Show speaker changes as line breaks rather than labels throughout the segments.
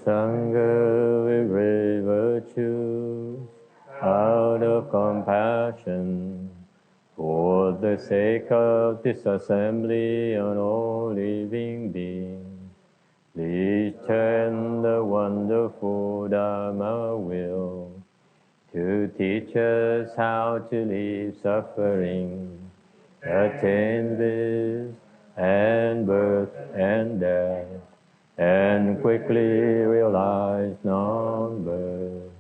Sangha with great virtues, out of compassion, for the sake of this assembly and all living beings, please turn the wonderful Dharma wheel to teach us how to leave suffering, attain bliss and birth and death, and quickly realize non-birth.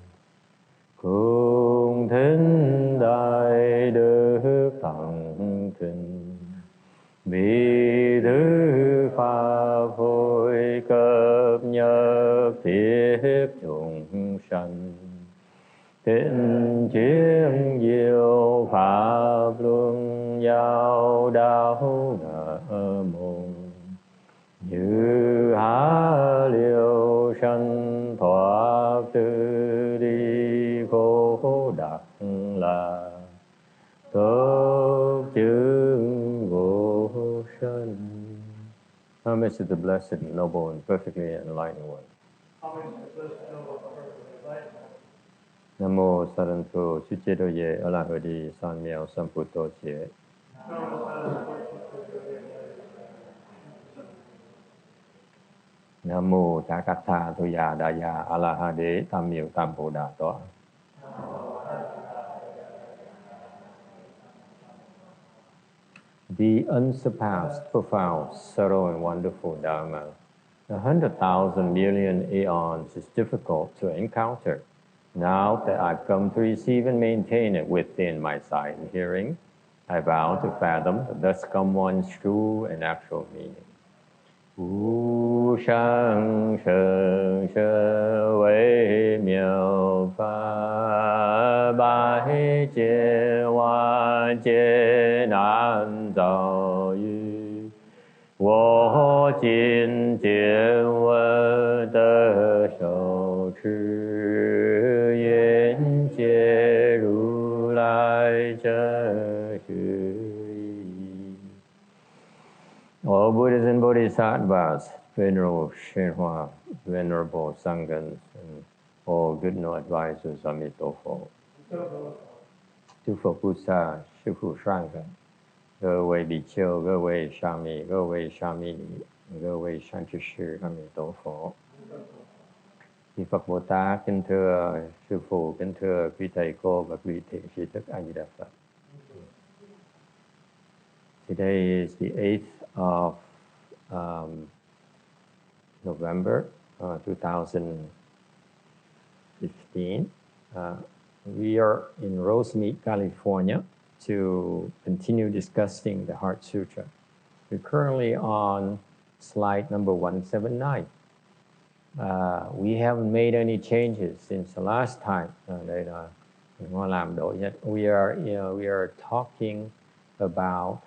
Cung thính đại đức thẳng kinh, bi thứ pháp hội cập nhật thiết chúng sanh, Tịnh chiến diệu pháp luân giao đạo ngã môn, như há liêu sanh thoát tư đi khổ đắc là tốt chứng vô sanh. Homage to the blessed, noble, and perfectly enlightened one. Nam mô Sarantu Suchedoye Alahadi Sanmyao Samputo Chie. Nam mô Takatha Thuya Daya Alahade Tamil Tampoda Toa. The unsurpassed, profound, subtle, and wonderful Dharma, 100,000 million aeons, is difficult to encounter. Now that I've come to receive and maintain it within my sight and hearing, I vow to fathom the thus come one's true and actual meaning. Wu shang sheng she wei miao fa bai jie wan jie nan zao yu wo jin jie wen de shou chi all Buddhas and Bodhisattvas, Venerable Shenhua, Venerable Sanghas, and all good no advisors, Amitofo. Chư Phật Bồ Tát, Sư Phụ Sangha,各位比丘、各位沙弥、各位沙弥尼、各位善知识，阿弥陀佛. Thì Phật Bồ Tát kính thưa Sư Phụ, kính thưa quý thầy cô và quý thiện tri thức A Di Đà Phật. Today is the 8th of November 2015. We are in Rosemead, California to continue discussing the Heart Sutra. We're currently on slide number 179. We haven't made any changes since the last time. We are talking about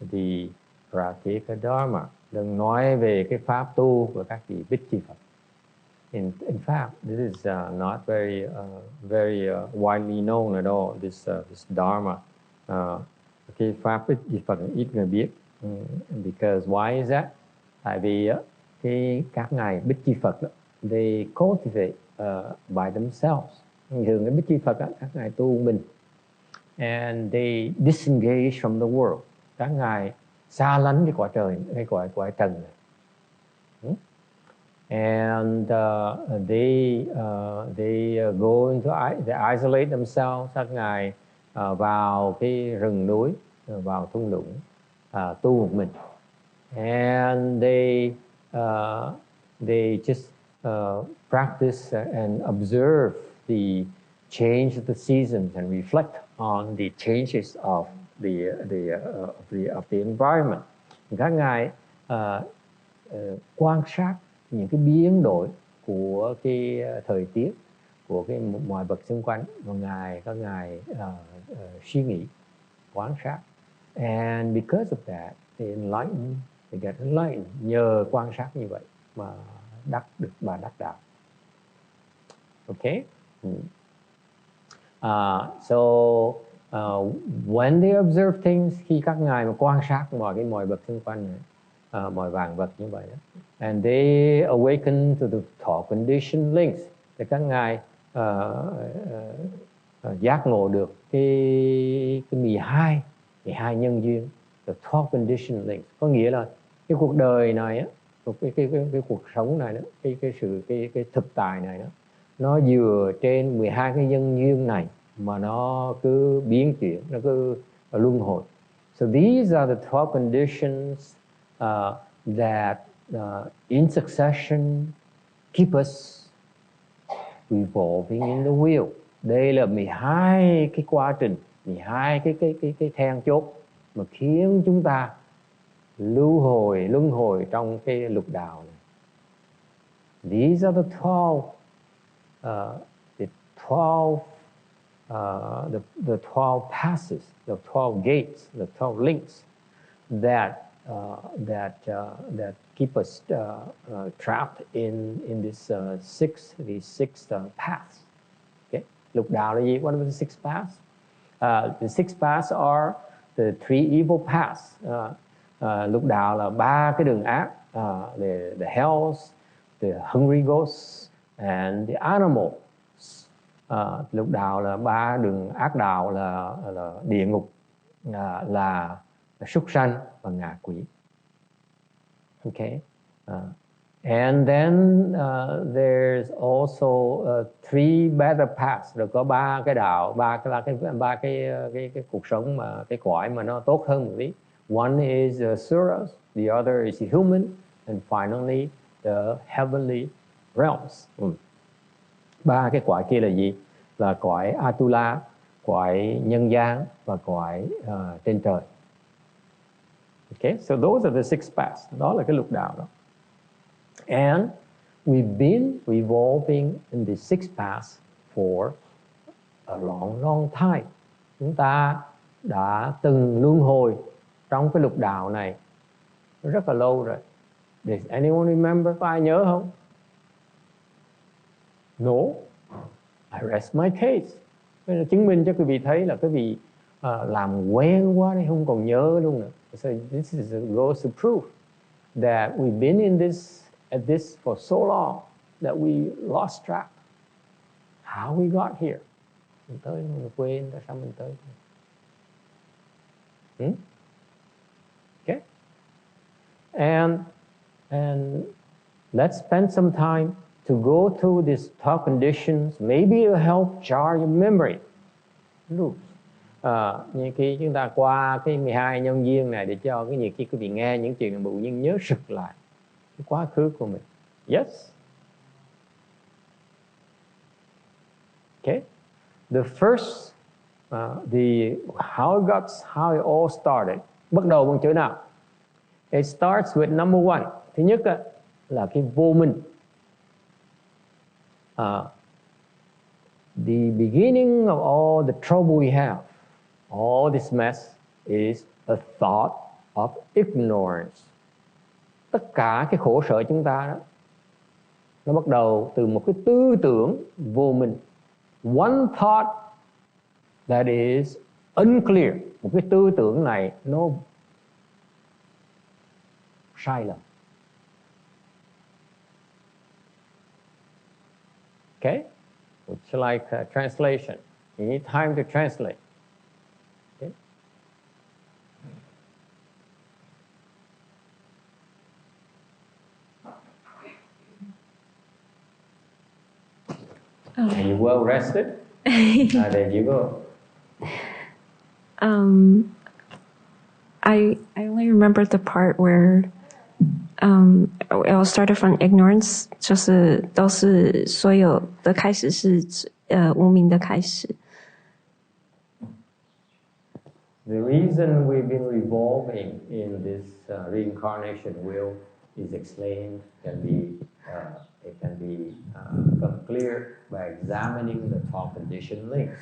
the Pratika Dharma. Đừng nói về cái pháp tu của các vị Bích Chi Phật. In fact, this is not very widely known at all. This Dharma, cái pháp Bích Chi Phật ít người biết. Because why is that? Tại vì các ngài Bích Chi Phật, they cultivate by themselves. Thường cái Bích Chi Phật, các ngài tu mình, and they disengage from the world. Các ngài xa lánh cái cõi trời, cái cõi trần này. And they go into, they isolate themselves. Các ngài vào cái rừng núi, vào thung lũng, tu một mình. And they just practice and observe the change of the seasons and reflect on the changes of the environment. Các ngài quan sát những cái biến đổi của cái thời tiết, của cái mọi vật xung quanh, và các ngài suy nghĩ, quan sát. And because of that, they get enlightened. Nhờ quan sát như vậy mà đắc đạo. Okay? When they observe things, khi các ngài mà quan sát mọi vật xung quanh này, mọi vạn vật như vậy đó. And they awaken to the thought condition links. Thì các ngài giác ngộ được cái 12 nhân duyên, the thought condition links. Có nghĩa là cái cuộc đời này á, cái cuộc sống này đó, cái thực tại này đó, nó dựa trên 12 cái nhân duyên này mà nó cứ biến chuyển, nó cứ luân hồi. So these are the thought conditions that in succession keep us revolving in the wheel. Đây là 12 cái quá trình, 12 cái then chốt mà khiến chúng ta luân hồi trong cái lục đạo này. These are the 12 passes, the 12 gates, the 12 links that keep us trapped in this six paths. Okay, lục đạo là gì? What are the six paths? The six paths are the three evil paths. Lục đạo là 3 cái đường ác, the hells, the hungry ghosts and the animals. Lục đạo là 3 đường ác đạo là địa ngục, là súc sanh và ngạ quỷ. Okay, and then there's also 3 better paths. Rồi có 3 cái đạo, ba cái cuộc sống mà cái cõi mà nó tốt hơn một tí. One is Suras, the other is human, and finally the heavenly realms. 3 cái cõi kia là gì? Là cõi Atula, cõi nhân gian và cõi trên trời. Okay, so those are the six paths. Đó là cái lục đạo đó. And we've been revolving in the six paths for a long time. Chúng ta đã từng luân hồi trong cái lục đạo này rất là lâu rồi. Does anyone remember? Có ai nhớ không? No. I rest my case. Chứng minh cho quý vị thấy là quý vị làm quen quá nên không còn nhớ luôn nữa. So this goes to prove that we've been at this for so long that we lost track how we got here. Mình tới mình quên tại sao mình tới. Okay. And let's spend some time to go through these thought conditions. Maybe it'll help jar your memory. Như khi chúng ta qua cái 12 nhân duyên này để cho cái nhiều khi quý vị nghe những chuyện bụi nhưng nhớ sực lại cái quá khứ của mình. Yes. Okay. The first, how it all started. Bắt đầu bằng chữ nào? It starts with number 1. Thứ nhất là cái vô minh. The beginning of all the trouble we have, all this mess is a thought of ignorance. Tất cả cái khổ sở chúng ta đó, nó bắt đầu từ một cái tư tưởng vô minh. One thought that is unclear. Một cái tư tưởng này nó sai lầm. Okay? Would you like a translation? You need time to translate. Okay? Are you well rested? There you go.
I only remember the part where it started from ignorance， 就是都是所有的开始是无明的开始。
The reason we've been revolving in this reincarnation wheel is explained, it can be become clear by examining the thought condition links.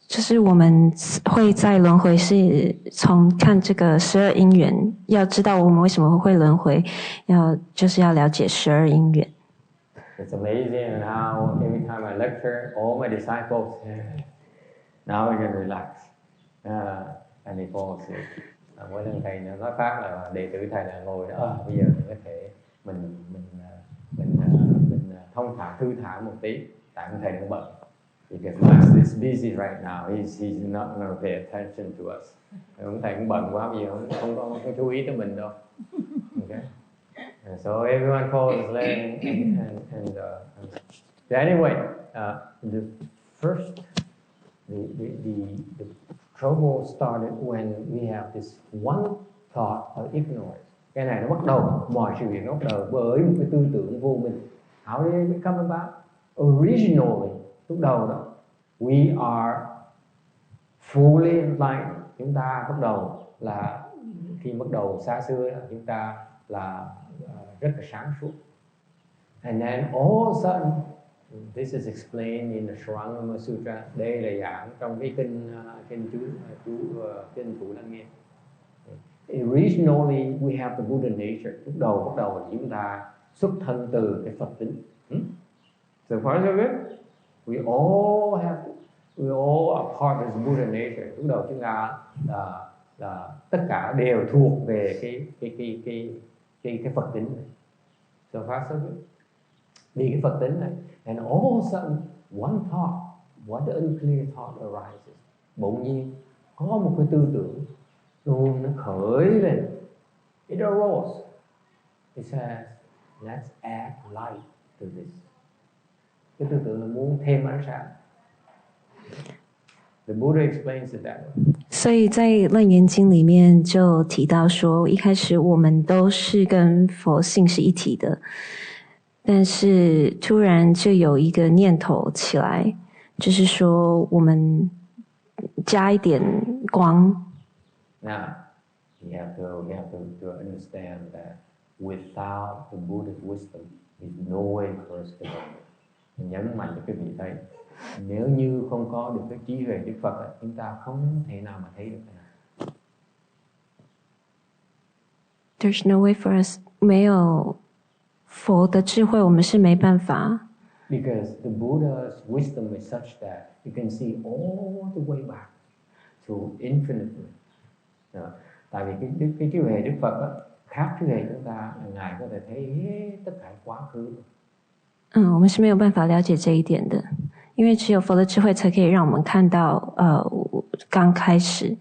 就是我们会在轮回是从看这个12因缘，要知道我们为什么会轮回，就是要了解12因缘。
It's amazing how every time I lecture, all my disciples, now we can relax, and they fall asleep. Mỗi lần thầy nói pháp là đệ tử thầy là ngồi đó, bây giờ mình có thể mình thông thả thư thả một tí, tại thầy đang bận. Because Master is busy right now, he's not going to pay attention to us. Ông thầy cũng bận quá, bây giờ không chú ý tới mình đâu. Okay. And so everyone calls Len and so anyway, the first the trouble started when we have this one thought of ignorance. Cái này nó bắt đầu, mọi sự việc nó bắt đầu bởi một cái tư tưởng vô minh. How did it come about? Originally, lúc đầu đó, we are fully enlightened. Chúng ta bắt đầu là khi bắt đầu xa xưa là chúng ta là rất là sáng suốt. And then all of a sudden, this is explained in the Sarangama Sutra. Đây là giảng trong cái kinh Thủ Lăng Nghiêm. Originally we have the Buddha nature. Lúc đầu bắt đầu là chúng ta xuất thân từ cái Phật tính. So far so good. We all are part of the Buddha nature. Lúc đầu chúng ta là tất cả đều thuộc về cái Phật tính này. So far so good. Vì cái Phật tính này, and all of a sudden one thought, one unclear thought arises. Bỗng nhiên có một cái tư tưởng luôn nó khởi lên. It arose. It says, let's add light to this. Cái tư tưởng là muốn thêm ánh sáng. The Buddha explains it that way.
所以在《楞严经》里面就提到说，一开始我们都是跟佛性是一体的，但是突然就有一个念头起来，就是说我们加一点光。
Now, you have to understand that without the Buddha's wisdom, there's no way for us to know. Mình nhấn mạnh cho quý vị thấy, nếu như không có được cái trí huệ Đức Phật, chúng ta không thể nào mà thấy được cái này.
There's no way for us. 没有佛的智慧，我们是没办法。
Because the Buddha's wisdom is such that you can see all the way back to infinitely. Tại vì cái trí huệ Đức Phật đó, khác trí huệ chúng ta, Ngài có thể thấy hết tất cả quá khứ.
我们是没有办法了解这一点的，因为只有佛的智慧才可以让我们看到刚开始。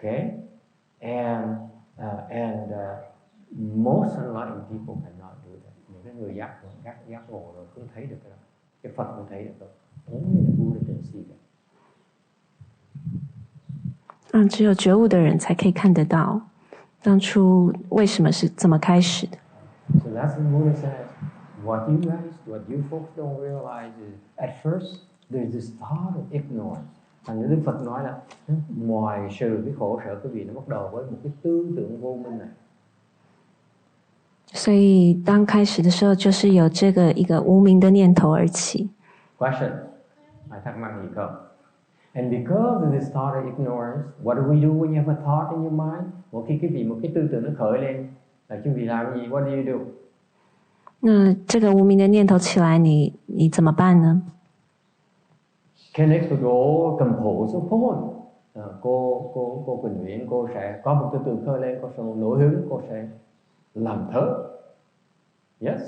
Okay, and most enlightened people cannot do that. Những cái người giác ngộ rồi không thấy được cái đó. Cái Phật không thấy được đâu. Only the Buddha can see that.
只有觉悟的人才可以看得到当初为什么是怎么开始的。
So that's what Buddha says. What you folks don't realize is, at first, there's this thought of ignorance. Thành Đức Phật nói là ngoài sự cái khổ sở quý vị nó bắt đầu với một cái tư tưởng vô minh này.
所以当开始的时候，就是有这个一个无明的念头而起。
Question. Ai thắc mắc gì không? And because of this thought of ignorance, what do we do when you have a thought in your mind? Một khi quý vị một cái tư tưởng nó khởi lên, là quý vị làm gì? What do you do?
那这个无明的念头起来，你怎么办呢？
Connect with all compose a poem. Cô Quỳnh Nguyễn, cô sẽ có một tư tưởng khởi lên, có sự nổi hứng, cô sẽ làm thơ. Yes?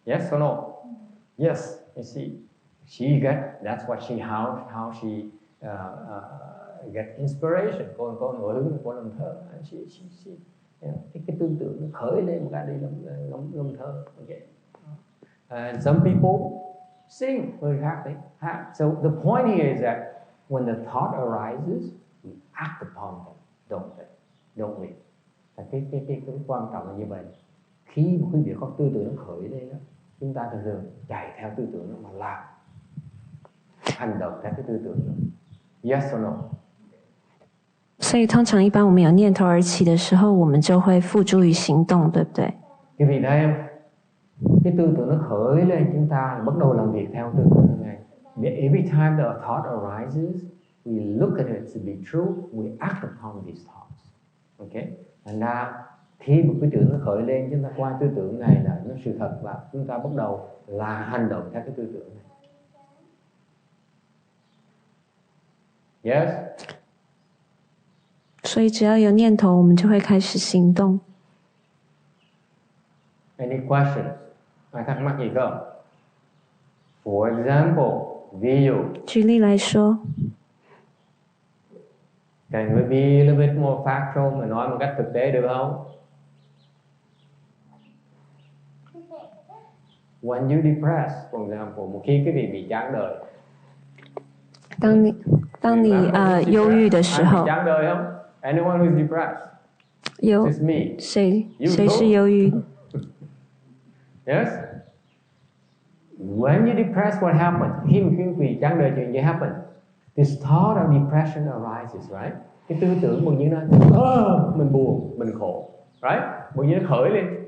Yes or no? Yes. You see, that's what how she get inspiration. Cô nổi hứng, cô làm thơ. She cái tư tưởng nó khởi lên một cái đi làm thơ. Okay. And some people sing very happy. So the point here is that when the thought arises, we act upon them, don't we? Cái quan trọng là như vậy. Khi một quý vị có tư tưởng nó khởi lên đó, chúng ta thường chạy theo tư tưởng nó mà làm, hành động theo cái tư tưởng đó. Yes or no?
所以通常一般我们有念头而起的时候，我们就会付诸于行动，对不对？
Quý vị thấy không? Cái tư tưởng nó khởi lên, chúng ta bắt đầu làm việc theo tư tưởng này. Every time the thought arises, we look at it to be true, we act upon these thoughts. Okay? Thành ra khi một cái tưởng nó khởi lên, chúng ta qua tư tưởng này là nó sự thật và chúng ta bắt đầu là hành động theo cái tư tưởng này. Yes?
所以只要有念头，我们就会开始行动。
Any questions? Ai thắc mắc gì không? For example, ví dụ.
举例来说
Can we be a little bit more factual mà nói một cách thực tế được không? When you depressed, for example, một khi cái vị bị chán đời.
当你忧郁的时候，
chán đời không? Anyone who's depressed?
有
It's me.
谁是忧郁？
Yes. When you depressed, what happens? Khi mà quý vị chán đời, chuyện gì happen? This thought of depression arises, right? Cái tư tưởng bỗng nhiên nó mình buồn, mình khổ, right? Bỗng nhiên nó khởi lên.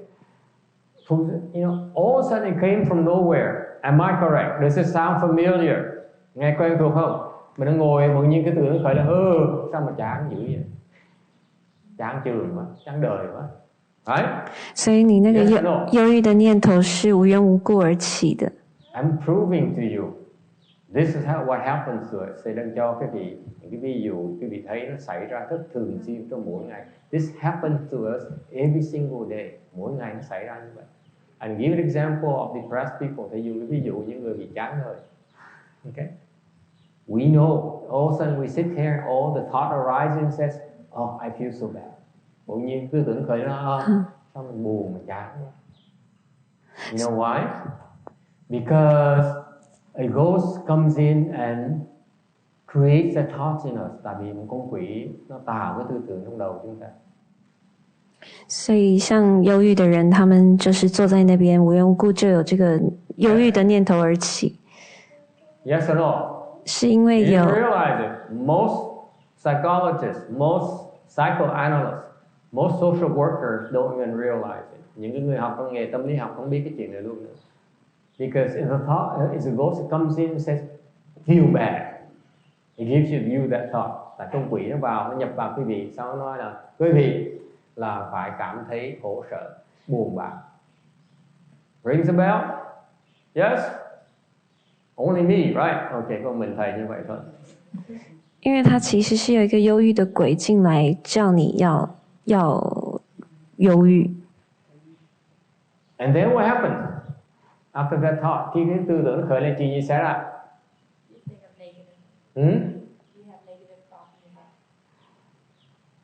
You know, all of a sudden it came from nowhere. Am I correct? Does it sound familiar? Nghe quen thuộc không? Mình đang ngồi, bỗng nhiên cái tư tưởng khởi là sao mà chán dữ vậy? Chán trường quá, chán đời quá. Right?
所以你那个忧郁的念头是无缘无故而起的。
I'm proving to you. This is what happens to us. Thầy đang cho những cái ví dụ, quý vị thấy nó xảy ra rất thường xuyên trong mỗi ngày. This happens to us every single day. Mỗi ngày nó xảy ra như vậy. And give an example of depressed people. Thầy dùng cái ví dụ những người bị chán đời. Okay? We know. All of a sudden we sit here, all the thought arises and says, oh, I feel so bad. Bỗng nhiên tư tưởng khởi nó sao mình buồn, mình chán quá. You know why? Because a ghost comes in and creates a thought in us. Tại vì một con quỷ nó tạo cái tư tưởng trong đầu chúng ta.
所以像忧郁的人，他们就是坐在那边无缘无故就有这个忧郁的念头而起。
Yes or no?
是因为有
You realize it. Most psychologists, most psychoanalysts, most social workers don't even realize it. Những cái người học trong nghề tâm lý học không biết cái chuyện này luôn nữa. Because if a thought, if a ghost comes in and says, feel bad, it gives you that thought. Tại con quỷ nó vào, nó nhập vào quý vị, sau nó nói là quý vị là phải cảm thấy khổ sở, buồn bã. Rings a bell? Yes? Only me, right? Okay, con mình thầy như vậy thôi.
因为它其实是有一个忧郁的鬼进来，叫你要忧郁。
And then what happens? After that thought, khi cái tư tưởng nó khởi lên, chuyện gì xảy ra?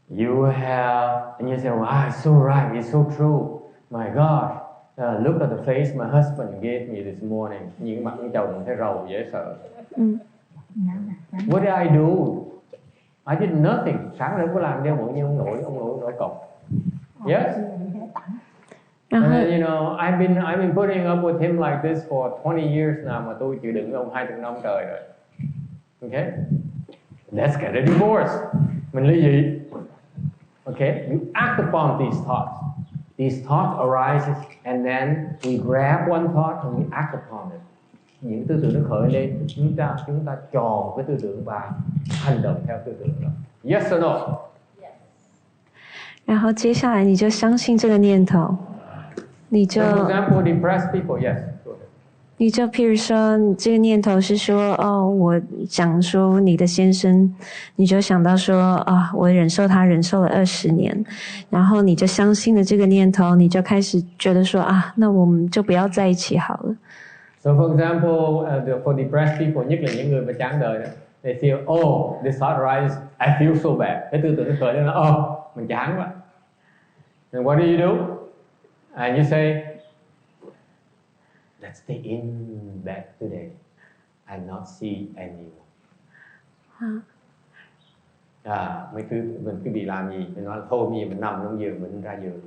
You have, and you say, wow, it's so right, it's so true. My gosh, look at the face my husband gave me this morning. Nhìn cái mặt của chồng thấy rầu dễ sợ. What did I do? I did nothing. Sáng nay có làm đeo bụng như ông nổi cọc. Yes. And then, you know, I've been putting up with him like this for 20 years now, mà tôi chịu đựng ông 20 năm trời rồi. Okay? Let's get a divorce. Mình ly dị. Okay? You act upon these thoughts. These thoughts arises, and then we grab one thought and we act upon it. Những tư tưởng nó khởi lên, chúng ta tròn cái tư tưởng và hành động theo tư tưởng đó. Yes or no?
Yes. 然后接下来你就相信这个念头，你就
For example, depressed people, yes.
你就譬如说，你这个念头是说，我讲说你的先生，你就想到说，我忍受他忍受了20年，然后你就相信了这个念头，你就开始觉得说，那我们就不要在一起好了。
So for example, for depressed people, nhất là những người mà chán đời đó, they feel, oh, this thought arises, I feel so bad. Cái tư tưởng nó khởi lên là, mình chán quá. And what do? And you say, let's stay in bed today and not see anyone. Mình cứ bị làm gì? Mình nói thôi bây giờ mình nằm trong giường, mình ra giường,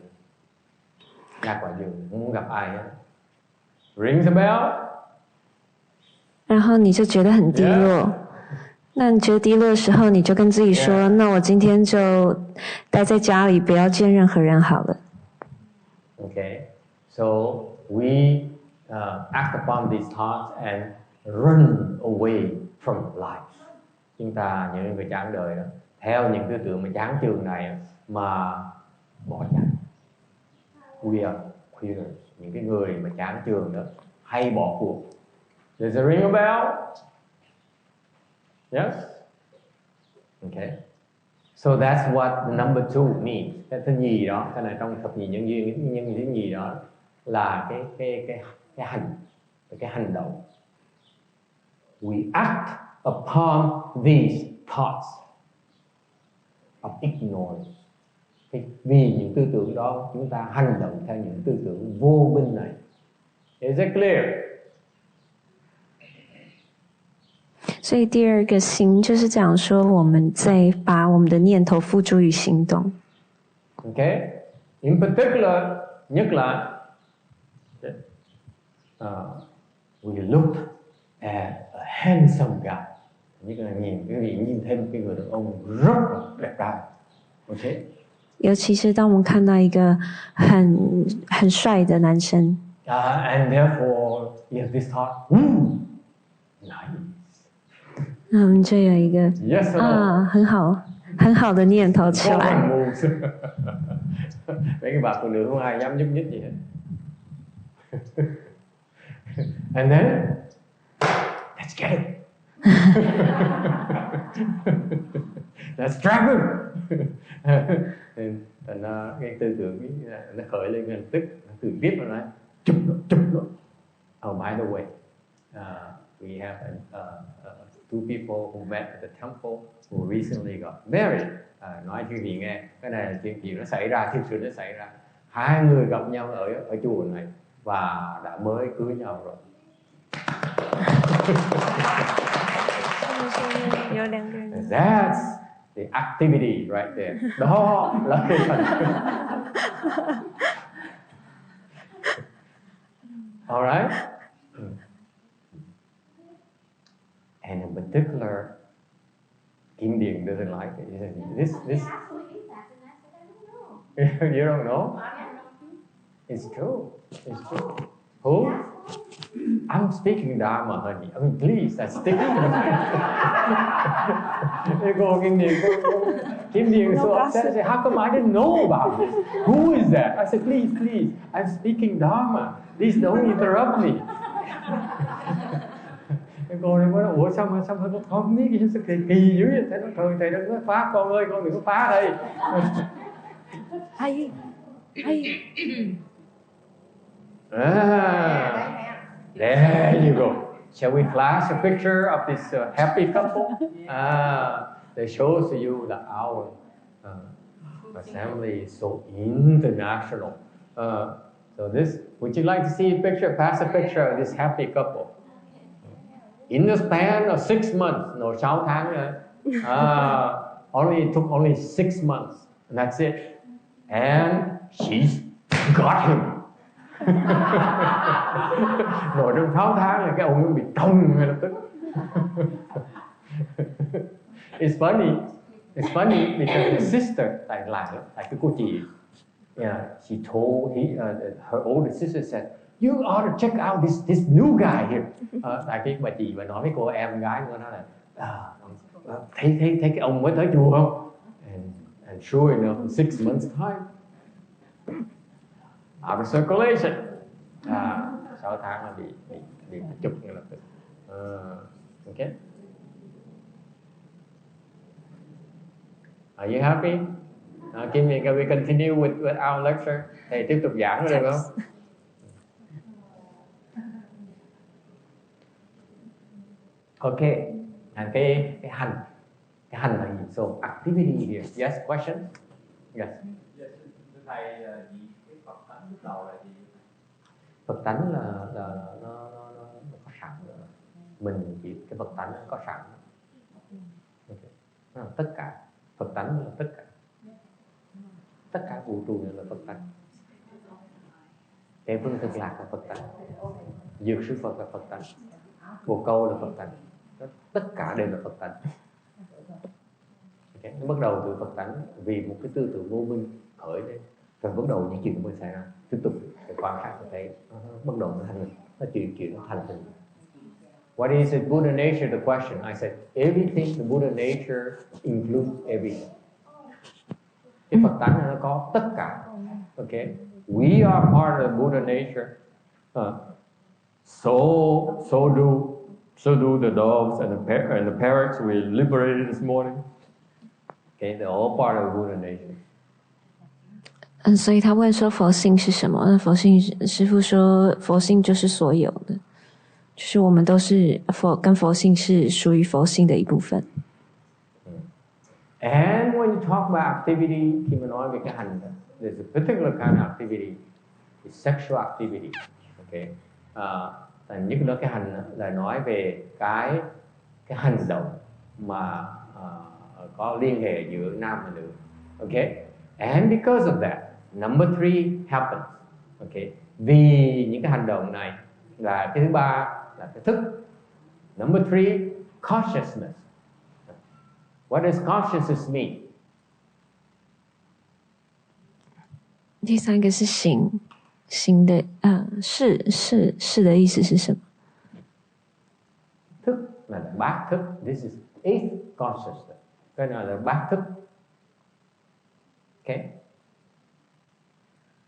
ra khỏi giường, không muốn gặp ai hết. Rings a bell.
然后你就觉得很低落。那你觉得低落的时候，你就跟自己说：那我今天就待在家里，不要见任何人好了。
Okay, so we act upon these thoughts and run away from life. Chúng ta những người chán đời đó, theo những tư tưởng mà chán chường này mà bỏ chạy. We are quitters. Những cái người mà chán chường đó hay bỏ cuộc. There's a ring a bell. Yes. Okay. So that's what the number 2 means. Cái thứ nhì đó, cái này trong thập nhị nhân duyên, nhân thứ nhì đó là cái hành động. We act upon these thoughts of ignorance. Vì những tư tưởng đó, chúng ta hành động theo những tư tưởng vô minh này. Is it clear?
所以第二个心就是讲说，我们在把我们的念头付诸于行动。
Okay. In particular, nhất là we look at a handsome guy. Như là nhìn thêm cái người đàn ông rất là đẹp trai. Okay.
尤其是当我们看到一个很帅的男生。
And therefore, you have this thought, nice.
那我们就有一个
yes,
很好的念頭出來。
Mấy cái bà phụ nữ không ai dám nhúc nhích gì hết. And then, let's get it. Let's trap him. Thành ra cái tư tưởng nó khởi lên ngay lập tức, nó từ tiếp vào nói chụp nó. Oh, by the way, we have two people who met at the temple who recently got married. Nói cho quý vị nghe, cái này là chuyện nó xảy ra, thực sự nó xảy ra. 2 người gặp nhau ở chùa này và đã mới cưới nhau rồi. That's the activity right there. Đó là cái phần. All right. And in particular, Kim Điền doesn't like it. He said, this. You don't know? It's true. It's true. Who? I'm speaking Dharma, honey. I mean, please, I stick to it. Go, Kim Điền. Kim Điền so upset. I said, how come I didn't know about this? Who is that? I said, please, I'm speaking Dharma. Please don't interrupt me. Cô này mới nói, ủa sao con biết gì sao kỳ dữ vậy? Thầy đừng có phá con ơi, con đừng có phá đây.
Hay.
There you go. Shall we flash a picture of this happy couple? That shows to you that our family is so international. So this, would you like to see a picture? Pass a picture of this happy couple. In the span of 6 months, 6 tháng nữa. It took only 6 months, and that's it. And she's got him. Rồi trong 6 tháng là cái ông ấy bị thông ngay lập tức. It's funny because the sister, tại cái cô chị, she told her older sister said, you ought to check out this new guy here. Tại cái bà chị nói với cô em gái của nó là thấy cái ông mới tới chùa không? And sure enough, in 6 months time, out of circulation. 6 tháng là bị chụp ngay lập tức. Okay. Are you happy? Kim, can we continue with our lecture? Thầy tiếp tục giảng được không? Okay. And cái hành là gì? So activity here. Yes, question? Yes.
Thầy, cái Phật tánh lúc đầu là gì?
Phật tánh là nó có sẵn rồi. Mình chỉ cái Phật tánh có sẵn. Okay. Tất cả Phật tánh là tất cả vũ trụ là Phật tánh. Cái phương thực lạc là Phật tánh, dược sư Phật là Phật tánh, bồ câu là Phật tánh, tất cả đều là Phật tánh. Okay. Nó bắt đầu từ Phật tánh vì một cái tư tưởng vô minh khởi lên, rồi bắt đầu những chuyện mới xảy ra, tiếp tục để quan sát và thấy bắt đầu nó thành hình, nó chuyện nó thành hình. What is the Buddha nature? The question I said, everything. The Buddha nature includes everything. Cái Phật tánh nó có tất cả. Okay, we are part of the Buddha nature. So do the dogs and the parrots we liberated this morning. Okay, they're all part of Buddha nature.
所以他问说佛性是什么？那佛性师父说佛性就是所有的，就是我们都是跟佛性是属于佛性的一部分。
And when you talk about activity, khi mà nói về cái hành, there's a particular kind of activity, is sexual activity. Okay, nhất là cái hành là nói về cái hành động mà có liên hệ giữa nam và nữ. Okay, and because of that, number 3 happens. Okay, vì những cái hành động này là cái thứ ba là cái thức. Number 3, consciousness. What does consciousness mean?
第三个是行的是的意思是什么？
Thức là bát thức. This is 8th consciousness. Cái này là bát thức. Okay.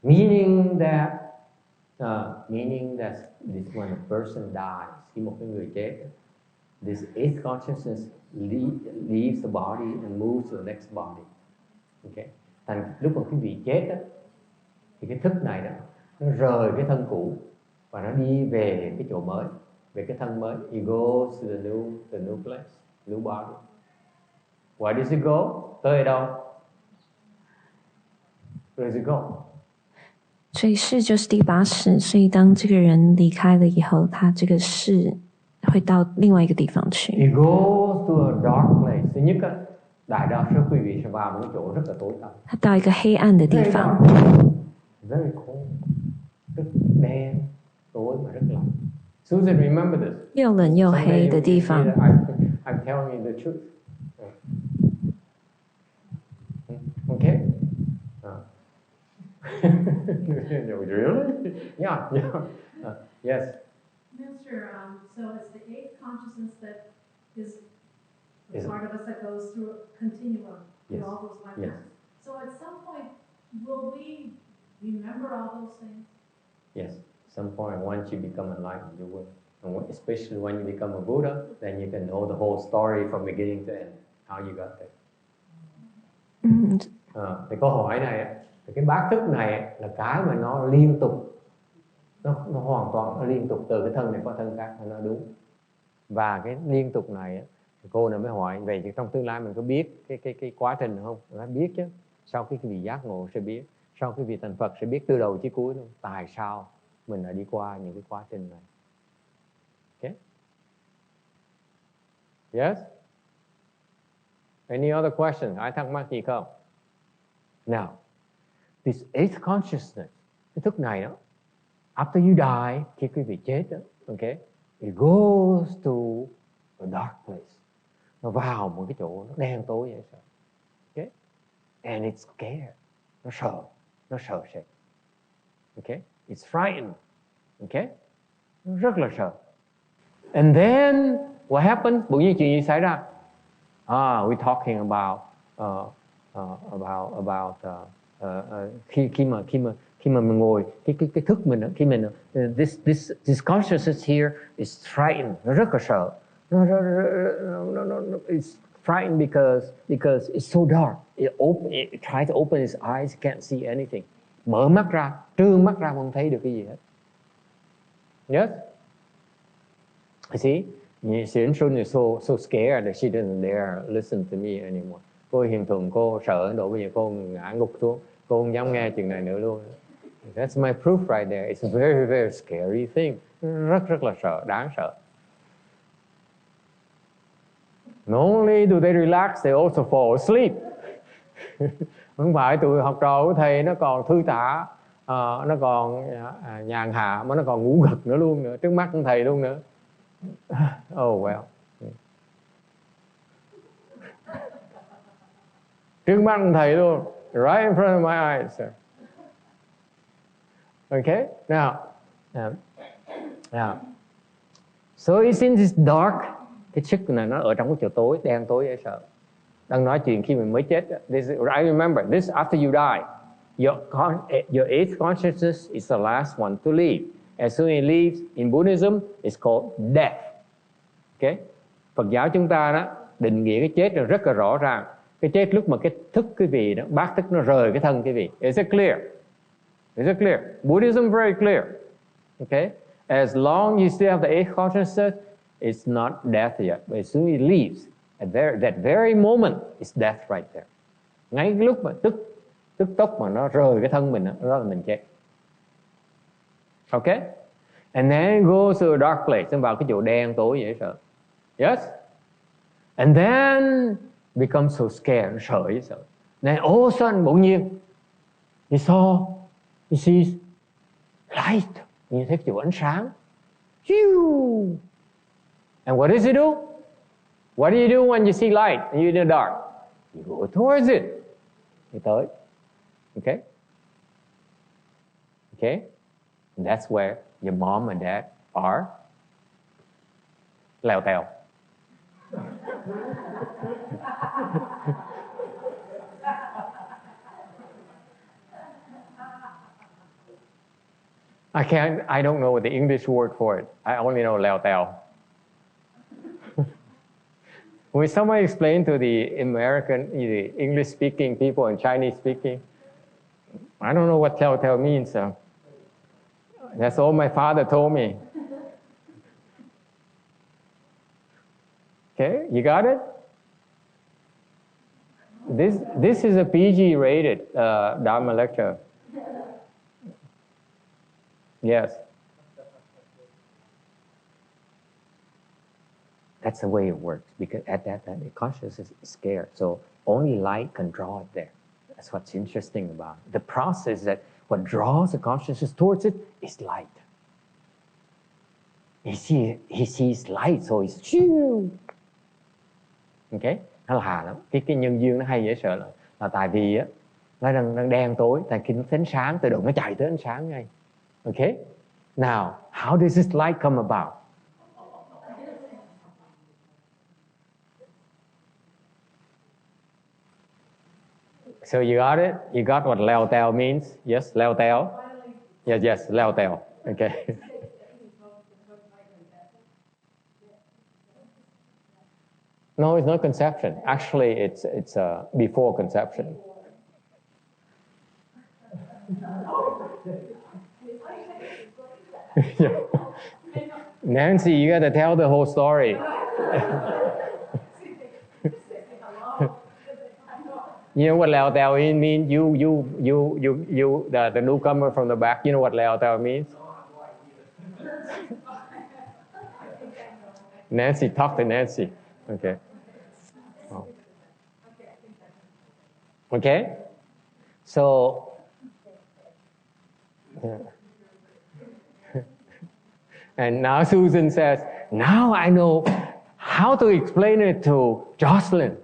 Meaning that this when a person dies, khi một cái người chết, this 8th consciousness leaves the body and moves to the next body. Okay. Thành lúc mà quý vị chết đó, thì cái thức này đó nó rời cái thân cũ và nó đi về cái chỗ mới, về cái thân mới. It goes to the new place, new body. Where does it go? Tới đâu? Where does it go?
所以世就是第8世，所以当这个人离开了以后，他这个世会到另外一个地方去。
It goes to a dark place. Thứ nhất á, đại đa số quý vị sẽ vào một cái chỗ rất là tối tăm.
他到一个黑暗的地方。
Very cold. Rất đen, tối mà rất lạnh. Susan, remember this.
又冷又黑的地方。
I'm telling you the truth. Okay. Really? Yeah. Yes.
Master, so it's the 8th consciousness that is the part of us that goes through a continuum in all those lifetimes.
Yes.
So at some point, will we remember all those things?
Yes. Some point, once you become enlightened, you will. And especially when you become a Buddha, then you can know the whole story from beginning to end, how you got there. Thì câu hỏi này, cái bát thức này là cái mà nó liên tục, nó hoàn toàn nó liên tục từ cái thân này qua thân khác, nó đúng. Và cái liên tục này, cô này mới hỏi về thì trong tương lai mình có biết cái quá trình không? Nó biết chứ. Sau cái vị giác ngộ sẽ biết, sau cái vị thành Phật sẽ biết từ đầu chí cuối luôn. Tại sao mình lại đi qua những cái quá trình này? Okay. Yes. Any other questions? Ai thắc mắc gì không? Now, this 8th consciousness, cái thức này đó, after you die, khi quý vị chết đó, okay, it goes to a dark place. Nó vào một cái chỗ nó đen tối vậy sao? Okay, and it's scared. Nó sợ sệt. Okay, it's frightened. Okay, nó rất là sợ. And then what happens? Bỗng nhiên chuyện gì xảy ra? We're talking about khi mà mình ngồi cái thức mình khi mình this consciousness here is frightened, nó rất là sợ. No, it's frightened because it's so dark. It tries to open its eyes, can't see anything. Mở mắt ra, trương mắt ra không thấy được cái gì hết. Yes. You see, Xiển Xuân is so scared that she doesn't dare listen to me anymore. Cô Hiền Thuận cô sợ đến độ bây giờ cô ngã ngục xuống, cô không dám nghe chuyện này nữa luôn. That's my proof right there. It's a very, very scary thing. Rất là sợ, đáng sợ. Not only do they relax, they also fall asleep. Không phải tụi học trò của thầy nó còn thư thả, nó còn nhàn hạ, mà nó còn ngủ gật nữa luôn nữa, trước mắt của thầy luôn nữa. Oh well. Trước mắt của thầy luôn, right in front of my eyes. Okay, now, so it's in this dark. Cái sức này nó ở trong cái chỗ tối, đen tối dễ sợ. Đang nói chuyện khi mình mới chết. I remember this after you die. Your 8th consciousness is the last one to leave. As soon as it leaves, in Buddhism, it's called death. Okay? Phật giáo chúng ta đó định nghĩa cái chết là rất là rõ ràng. Cái chết lúc mà cái thức quý vị đó, bát thức nó rời cái thân quý vị. Is it clear? Is it clear? Buddhism very clear. Okay? As long you still have the eighth consciousness, it's not death yet. But as soon as it leaves, at that very moment, it's death right there. Ngay cái lúc mà tức tốc mà nó rời cái thân mình, đó là mình chết. Okay? And then it goes to a dark place. Nó vào cái chỗ đen tối dễ sợ. Yes? And then become so scared, nó sợ dễ sợ. Then all of a sudden, bỗng nhiên, he sees light. Nhìn thấy kiểu ánh sáng. And what does he do? What do you do when you see light and you're in the dark? You go towards it. Đi tới. Okay? Okay? And that's where your mom and dad are lèo tèo. I don't know the English word for it. I only know lèo tèo. When somebody explained to the American, the English-speaking people and Chinese-speaking, I don't know what telltale means. That's all my father told me. Okay, you got it? This is a PG-rated Dharma lecture. Yes. That's the way it works, because at that time the consciousness is scared, so only light can draw it there. That's what's interesting about it. The process that what draws the consciousness towards it is light. He sees light, so he's okay. Nó là lắm. Cái nhân duyên nó hay dễ sợ là tại vì á nó đang đen tối, tại khi nó thấy ánh sáng tự động nó chạy tới ánh sáng ngay. Okay? Now, how does this light come about? So you got it? You got what leo teo means? Yes, leo teo? Yes, leo teo. Okay. No, it's not conception. Actually, it's before conception. Yeah. Nancy, you got to tell the whole story. You know what leo teo means? You, the newcomer from the back. You know what leo teo means? Nancy, talk to Nancy. Okay. Oh. Okay. So. Yeah. And now Susan says, now I know how to explain it to Jocelyn.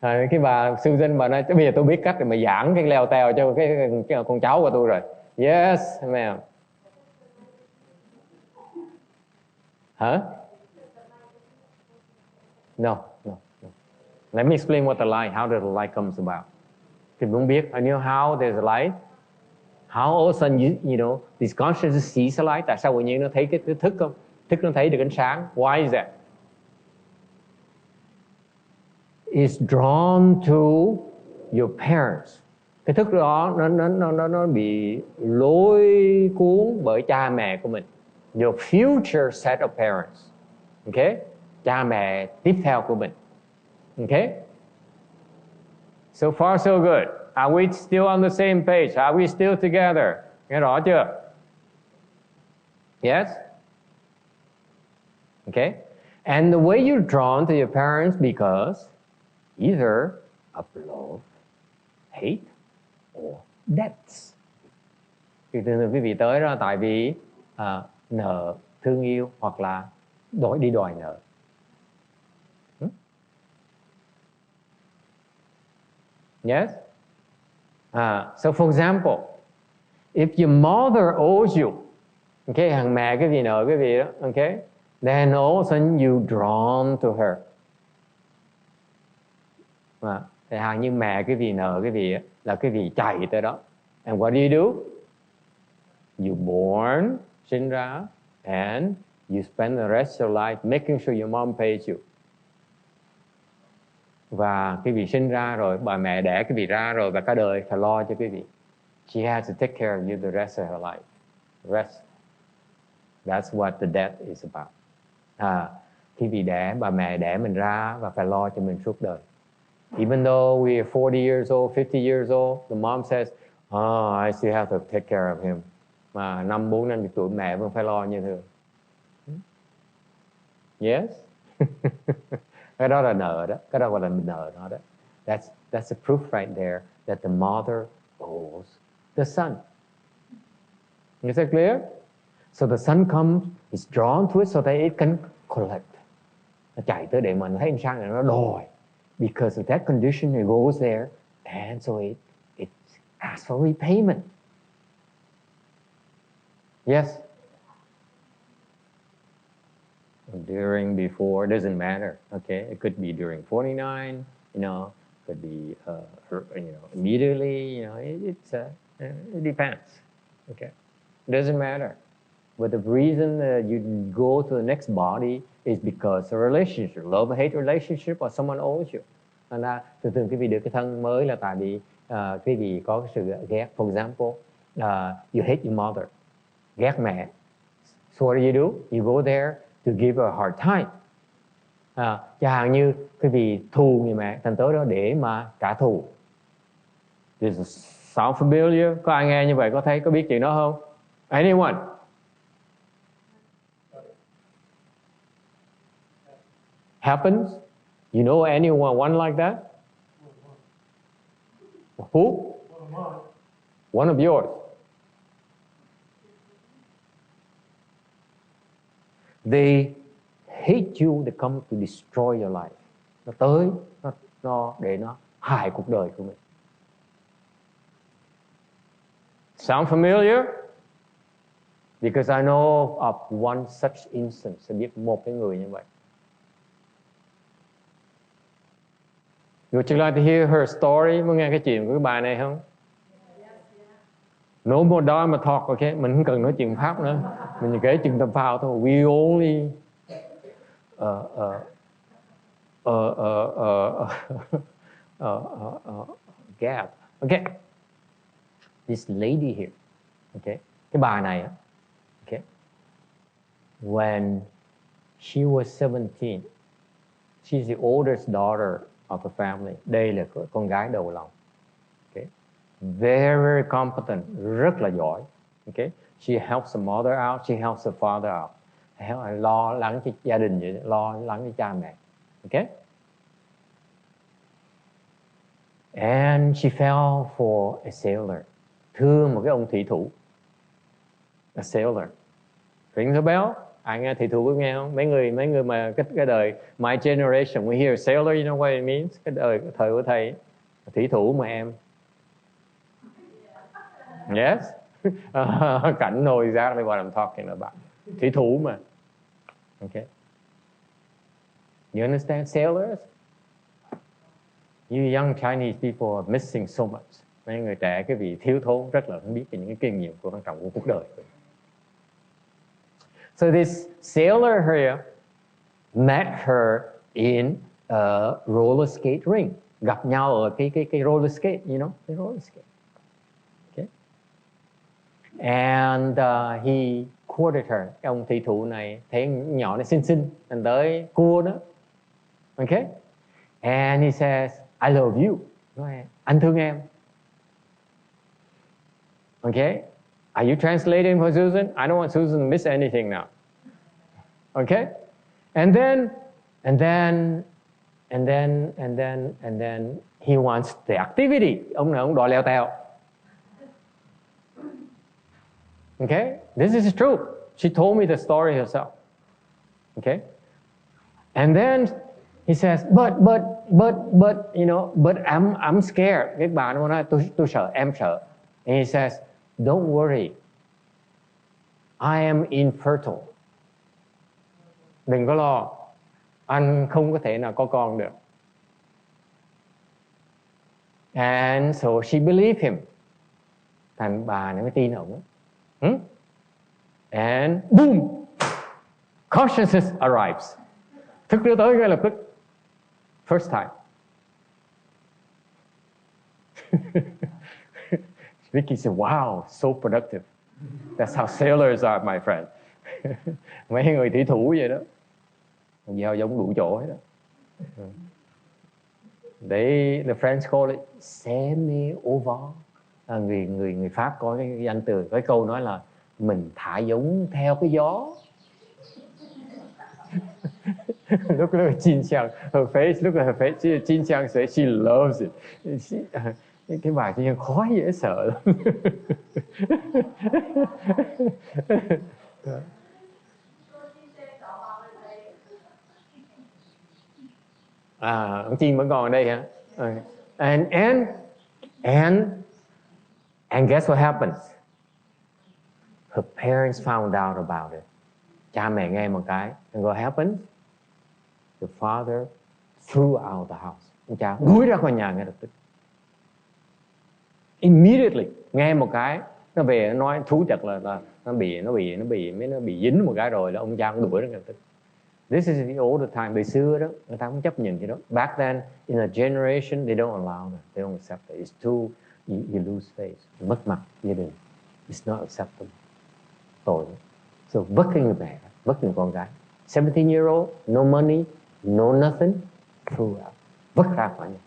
Cái bà Susan bà nói bây giờ tôi biết cách để mà giảng cái leo teo cho cái con cháu của tôi rồi. Yes, ma'am. Huh? No. Let me explain what the light, how the light comes about. Thì muốn biết, you know how there's a light? How all of a sudden you know this consciousness sees a light? Tại sao tự nhiên nó thấy cái thức không? Thức nó thấy được ánh sáng. Why is that? It's drawn to your parents. Cái thức đó nó bị lôi cuốn bởi cha mẹ của mình. Your future set of parents. Okay? Cha mẹ tiếp theo của mình. Okay? So far so good. Are we still on the same page? Are we still together? Nghe rõ chưa? Yes? Okay? And the way you're drawn to your parents because either of love, hate, or debts. Thì thường quý vị tới đó tại vì nợ, thương yêu hoặc là đi đòi nợ. Yes? So for example, if your mother owes you, okay, hàng mẹ cái gì nợ cái gì đó, okay, then all of a sudden you drawn to her. Thì hàng như mẹ cái gì nợ cái gì là cái gì chạy tới đó. And what do? You born, sinh ra, and You spend the rest of your life making sure your mom pays you. Và quý vị sinh ra rồi, bà mẹ đẻ quý vị ra rồi, và cả đời phải lo cho quý vị. She has to take care of you the rest of her life. Rest. That's what the death is about. Khi vì bà mẹ đẻ mình ra và phải lo cho mình suốt đời. Even though we are 40 years old, 50 years old, the mom says, I still have to take care of him. Mà 50 tuổi mẹ vẫn phải lo như thường. Yes? Cái đó là nợ đó. Cái đó gọi là nợ đó. That's a proof right there that the mother owes the son. Is that clear? So the son comes, it's drawn to it so that it can collect. Nó chạy tới để mình thấy anh sang này nó đòi. Because of that condition, it goes there, and so it asks for repayment. Yes? During, before, doesn't matter. Okay, it could be during 49, could be immediately. It depends. Okay, it doesn't matter. But the reason that you go to the next body is because of a relationship, love-hate relationship, or someone owes you. Thành ra thường quý vị được cái thân mới là tại vì quý vị có cái sự ghét. For example, you hate your mother, ghét mẹ. So what do? You go there to give her a hard time. Chẳng hạn như quý vị thù người mẹ, thành tới đó để mà trả thù. This sound familiar? Có ai nghe như vậy, có biết chuyện đó không? Anyone? Happens? You know anyone like that? Who? One of yours. They hate you, they come to destroy your life. Nó tới, nó để nó hại cuộc đời của mình. Sound familiar? Because I know of one such instance. Tôi biết một cái người như vậy. Would you like to hear her story? Muốn nghe cái chuyện của cái bà này không? No more Dharma talk, okay? Mình không cần nói chuyện Pháp nữa. Mình kể chuyện tâm phao thôi. We only gap. Okay. This lady here. Okay. Cái bà này. Okay. When she was 17, she's the oldest daughter of the family. Đây là con gái đầu lòng. Okay. Very, very competent. Rất là giỏi. Okay. She helps the mother out. She helps the father out. Lo lắng cho gia đình vậy, lo lắng cho cha mẹ. Okay. And she fell for a sailor. Thương một cái ông thủy thủ. A sailor. Rings a bell? Ai nghe thủy thủ có nghe không? Mấy người mà cái đời my generation, we hear sailor, you know what it means? Cái thời của thầy, thủy thủ mà em. Yes? Cảnh know exactly what I'm talking about. Thủy thủ mà. Okay. You understand sailors? You young Chinese people are missing so much. Mấy người trẻ cái vị thiếu thốn rất là không biết những cái kinh nghiệm quan trọng của cuộc đời. So this sailor here met her in a roller skate ring. Gặp nhau ở cái roller skate, you know, cái roller skate. Okay. And he courted her. Cái ông thủy thủ này thấy nhỏ này xinh, anh tới cua đó. Okay. And he says, I love you. Nói, anh thương em. Okay. Are you translating for Susan? I don't want Susan to miss anything now. Okay? And then he wants the activity. Ông này ông đòi leo tèo. Okay? This is true. She told me the story herself. Okay? And then he says, but you know, but I'm scared. Cái bà nó nói tôi sợ, em sợ. And he says, don't worry. I am infertile. Đừng có lo. Anh không có thể nào có con được. And so she believed him. Thành bà này mới tin ổng. And boom. Consciousness arrives. Thức đưa tới ngay lập tức. First time. Vicky said, wow, so productive. That's how sailors are, my friend. Mấy người thủy thủ vậy đó. Giao giống đủ chỗ hết đó. The French call it semi-over. Người Pháp có cái danh từ, cái câu nói là mình thả giống theo cái gió. Look at Jin Xiang, her face, look at her face. Jin Xiang says she loves it. Cái bài Jin Xiang khó dễ sợ lắm. Ông Jin vẫn còn ở đây hả? And guess what happens? Her parents found out about it. Cha mẹ nghe một cái. And what happened? The father threw out the house. Ông cha đuổi ra khỏi nhà ngay lập tức. Immediately, nghe một cái, nó về nó nói thú thật là nó bị dính một cái rồi là ông cha cũng đuổi ra ngay lập tức. This is the older time. Đời xưa đó, người ta không chấp nhận cái đó. Back then, in a generation, they don't allow that. They don't accept it. It's too, you lose face. Mất mặt gia đình. It's not acceptable. Tội. So, vất cái người mẹ, vất người con gái. 17-year-old, no money, no nothing, threw out. Vất ra khỏi nhà.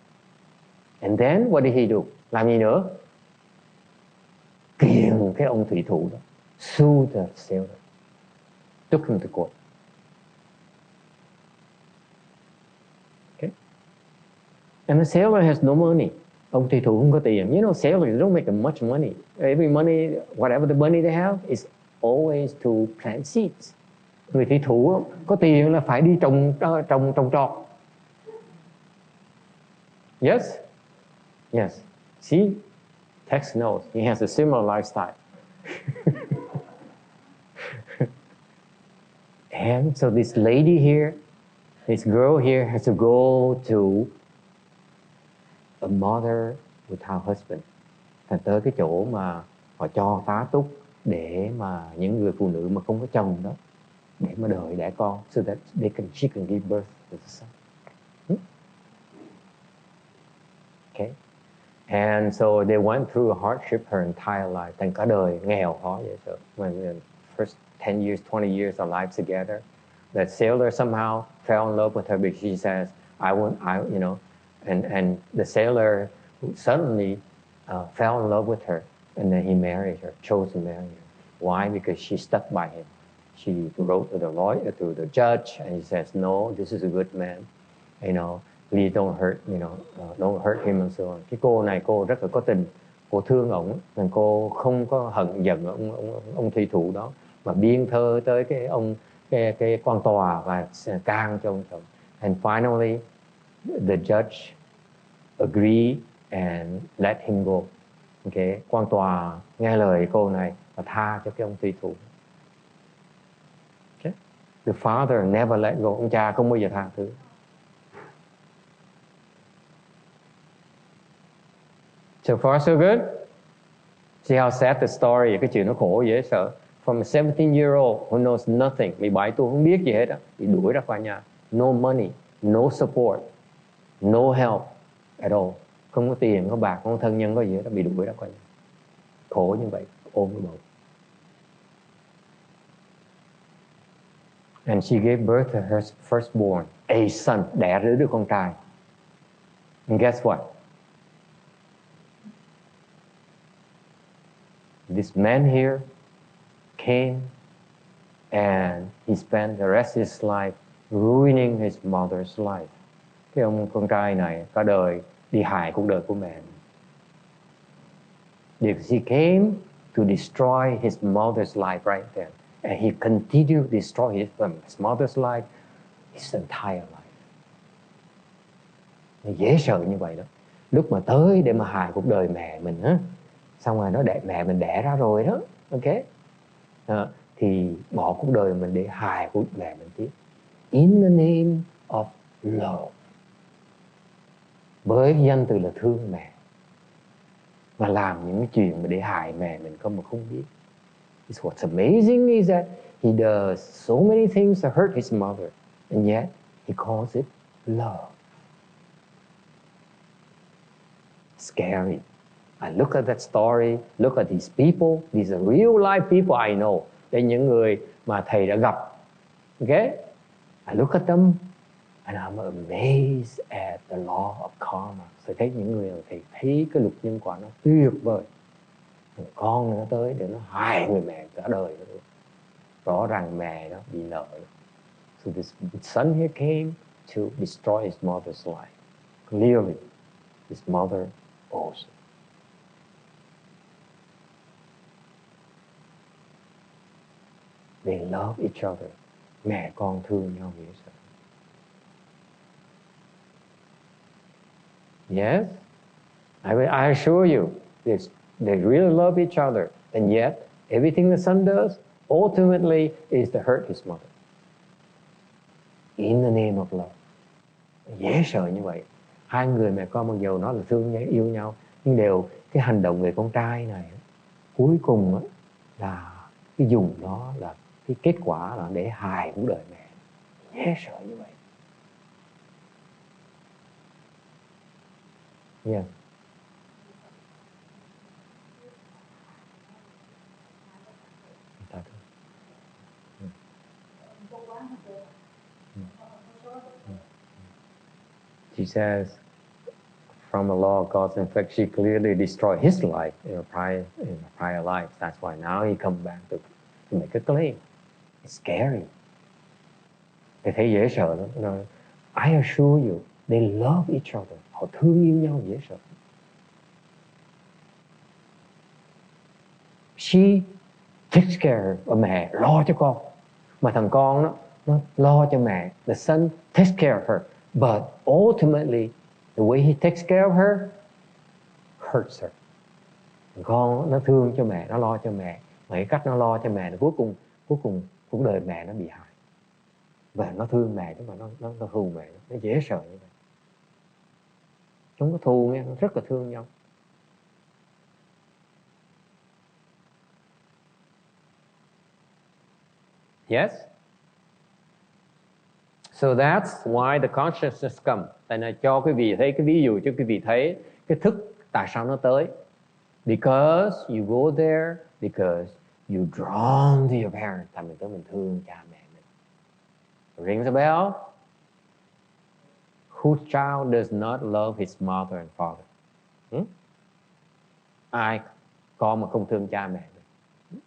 And then, what did he do? Làm gì nữa? Kiện cái ông thủy thủ đó. Sue the sailor. Took him to court. And the sailor has no money. Ông thủy thủ không có tiền. You know, sailors don't make much money. Every money, whatever the money they have, is always to plant seeds. Người thủy thủ có tiền là phải đi trồng trọt. Yes? Yes. See? Tex knows. He has a similar lifestyle. And so this lady here, this girl here has to go to a mother without husband. Thành tới cái chỗ mà họ cho tá túc để mà những người phụ nữ mà không có chồng đó, để mà đợi đẻ con, so that she can give birth to the son. Okay. And so they went through a hardship her entire life. Thành cả đời nghèo khó vậy. So when the first 10 years, 20 years of life together, that sailor somehow fell in love with her because she says, you know, and the sailor suddenly fell in love with her, and then he married her, chose to marry her. Why? Because she stuck by him. She wrote to the lawyer, to the judge, and he says, no, this is a good man. You know, please don't hurt, don't hurt him and so on. Cái cô này cô rất là có tình, cô thương ổng, nên cô không có hận giận ông thủy thủ đó, mà biên thơ tới cái quan tòa và can cho ông chồng. And finally, the judge agreed and let him go. Okay, quan tòa nghe lời cô này và tha cho cái ông thủy thủ. Okay. The father never let go. Ông cha không bao giờ tha thứ. So far so good. See how sad the story. Cái chuyện nó khổ dễ sợ. From a 17-year-old who knows nothing, 17 tuổi không biết gì hết á, bị đuổi ra khỏi nhà. No money, no support, no help at all. Không có tiền, không có bạc, không có thân nhân, có gì hết, bị đuổi ra khỏi nhà. Khổ như vậy, ôm cái bầu. And she gave birth to her firstborn, a son, đẻ ra đứa con trai. And guess what? This man here came and he spent the rest of his life ruining his mother's life. Cái ông con trai này cả đời đi hại cuộc đời của mẹ. Because he came to destroy his mother's life right then. And he continued to destroy his mother's life his entire life. Dễ sợ như vậy đó. Lúc mà tới để mà hại cuộc đời mẹ mình á, xong rồi nó để mẹ mình đẻ ra rồi đó, ok, thì bỏ cuộc đời mình để hại cuộc mẹ mình tiếp. In the name of love. Với danh từ là thương mẹ. Mà làm những chuyện mà để hại mẹ mình không mà không biết. It's what's amazing is that he does so many things to hurt his mother, and yet he calls it love. Scary. I look at that story, look at these people. These are real life people I know. Đây những người mà thầy đã gặp. Okay? I look at them and I'm amazed at the law of karma. Thầy thấy những người thầy thấy cái luật nhân quả nó tuyệt vời. Một con nó tới để nó hại người mẹ cả đời nữa. Rõ ràng mẹ nó bị nợ. So this son here came to destroy his mother's life. Clearly, his mother owes it. They love each other. Mẹ con thương nhau dễ sợ. Yes, I assure you, they really love each other, and yet everything the son does ultimately is to hurt his mother. In the name of love. Dễ sợ như vậy. Hai người mẹ con mặc dù nói là thương nhau, yêu nhau, nhưng đều cái hành động người con trai này cuối cùng là cái dùng đó là cái kết quả là để hại cuộc đời mẹ. Dễ sợ như vậy. Yeah. She says, from the law of cause and effect, she clearly destroyed his life in a prior life. That's why now he comes back to make a claim. It's scary. They thấy dễ sợ lắm. I assure you, they love each other. Họ thương yêu nhau dễ sợ. She takes care of mẹ, lo cho con. Mà thằng con nó lo cho mẹ. The son takes care of her. But ultimately, the way he takes care of her hurts her. Thằng con nó thương cho mẹ, nó lo cho mẹ. Mà cái cách nó lo cho mẹ là cuối cùng cuộc đời mẹ nó bị hại. Và nó thương mẹ chứ mà nó thù mẹ. Nó dễ sợ như vậy. Chúng có thù nghe, nó rất là thương nhau. Yes? So that's why the consciousness comes. Tại nên cho quý vị thấy cái ví dụ cho quý vị thấy cái thức tại sao nó tới. Because you go there, because you drawn to your parents. Thành mình tới mình thương cha mẹ mình. Rings a bell? Whose child does not love his mother and father? Ai con mà không thương cha mẹ mình?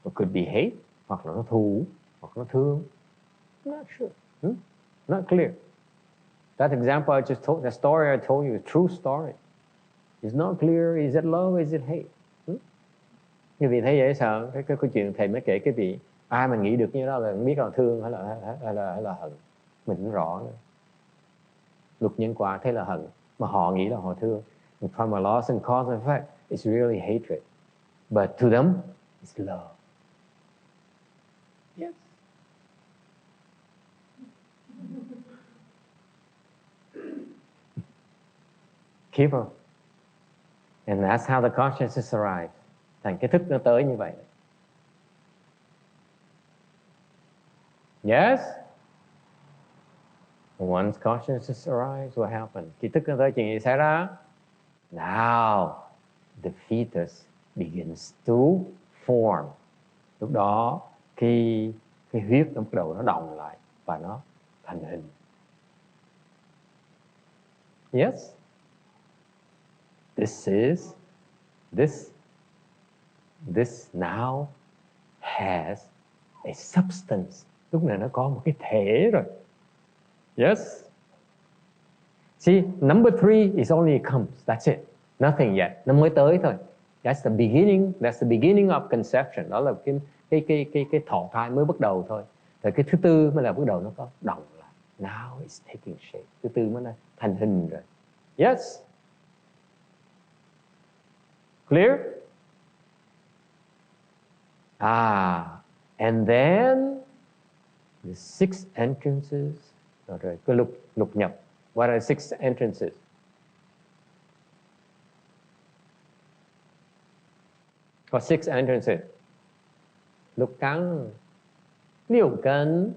It could be hate, hoặc là nó thù, hoặc nó thương. Not sure. Not clear. That example I just told, the story I told you, a true story. It's not clear, is it love, is it hate? Quý vị thấy dễ sợ, cái câu chuyện thầy mới kể cái vị, ai mà nghĩ được như đó là không biết là thương hay là hận. Mình cũng rõ nữa. Luật nhân quả thế là hận, mà họ nghĩ là họ thương. And from a loss and cause and effect, it's really hatred. But to them, it's love. Yes. Keeper. And that's how the consciousness arrives. Thành cái thức nó tới như vậy. Yes? Once consciousness arrives, what happens? Khi thức nó tới chuyện gì xảy ra? Now, the fetus begins to form. Lúc đó, khi cái huyết nó bắt đầu nó đọng lại và nó thành hình. Yes? This now has a substance. Lúc này nó có một cái thể rồi. Yes? See, number 3 is only comes. That's it. Nothing yet. Nó mới tới thôi. That's the beginning. That's the beginning of conception. Đó là cái thọ thai mới bắt đầu thôi. Rồi cái thứ tư mới là bắt đầu nó có đọng lại. Now it's taking shape. Thứ tư mới là thành hình rồi. Yes? Clear? And then the 6 entrances. Rồi cái lục nhập. What are 6 entrances? Có 6 entrances. Lục căn, liễu căn,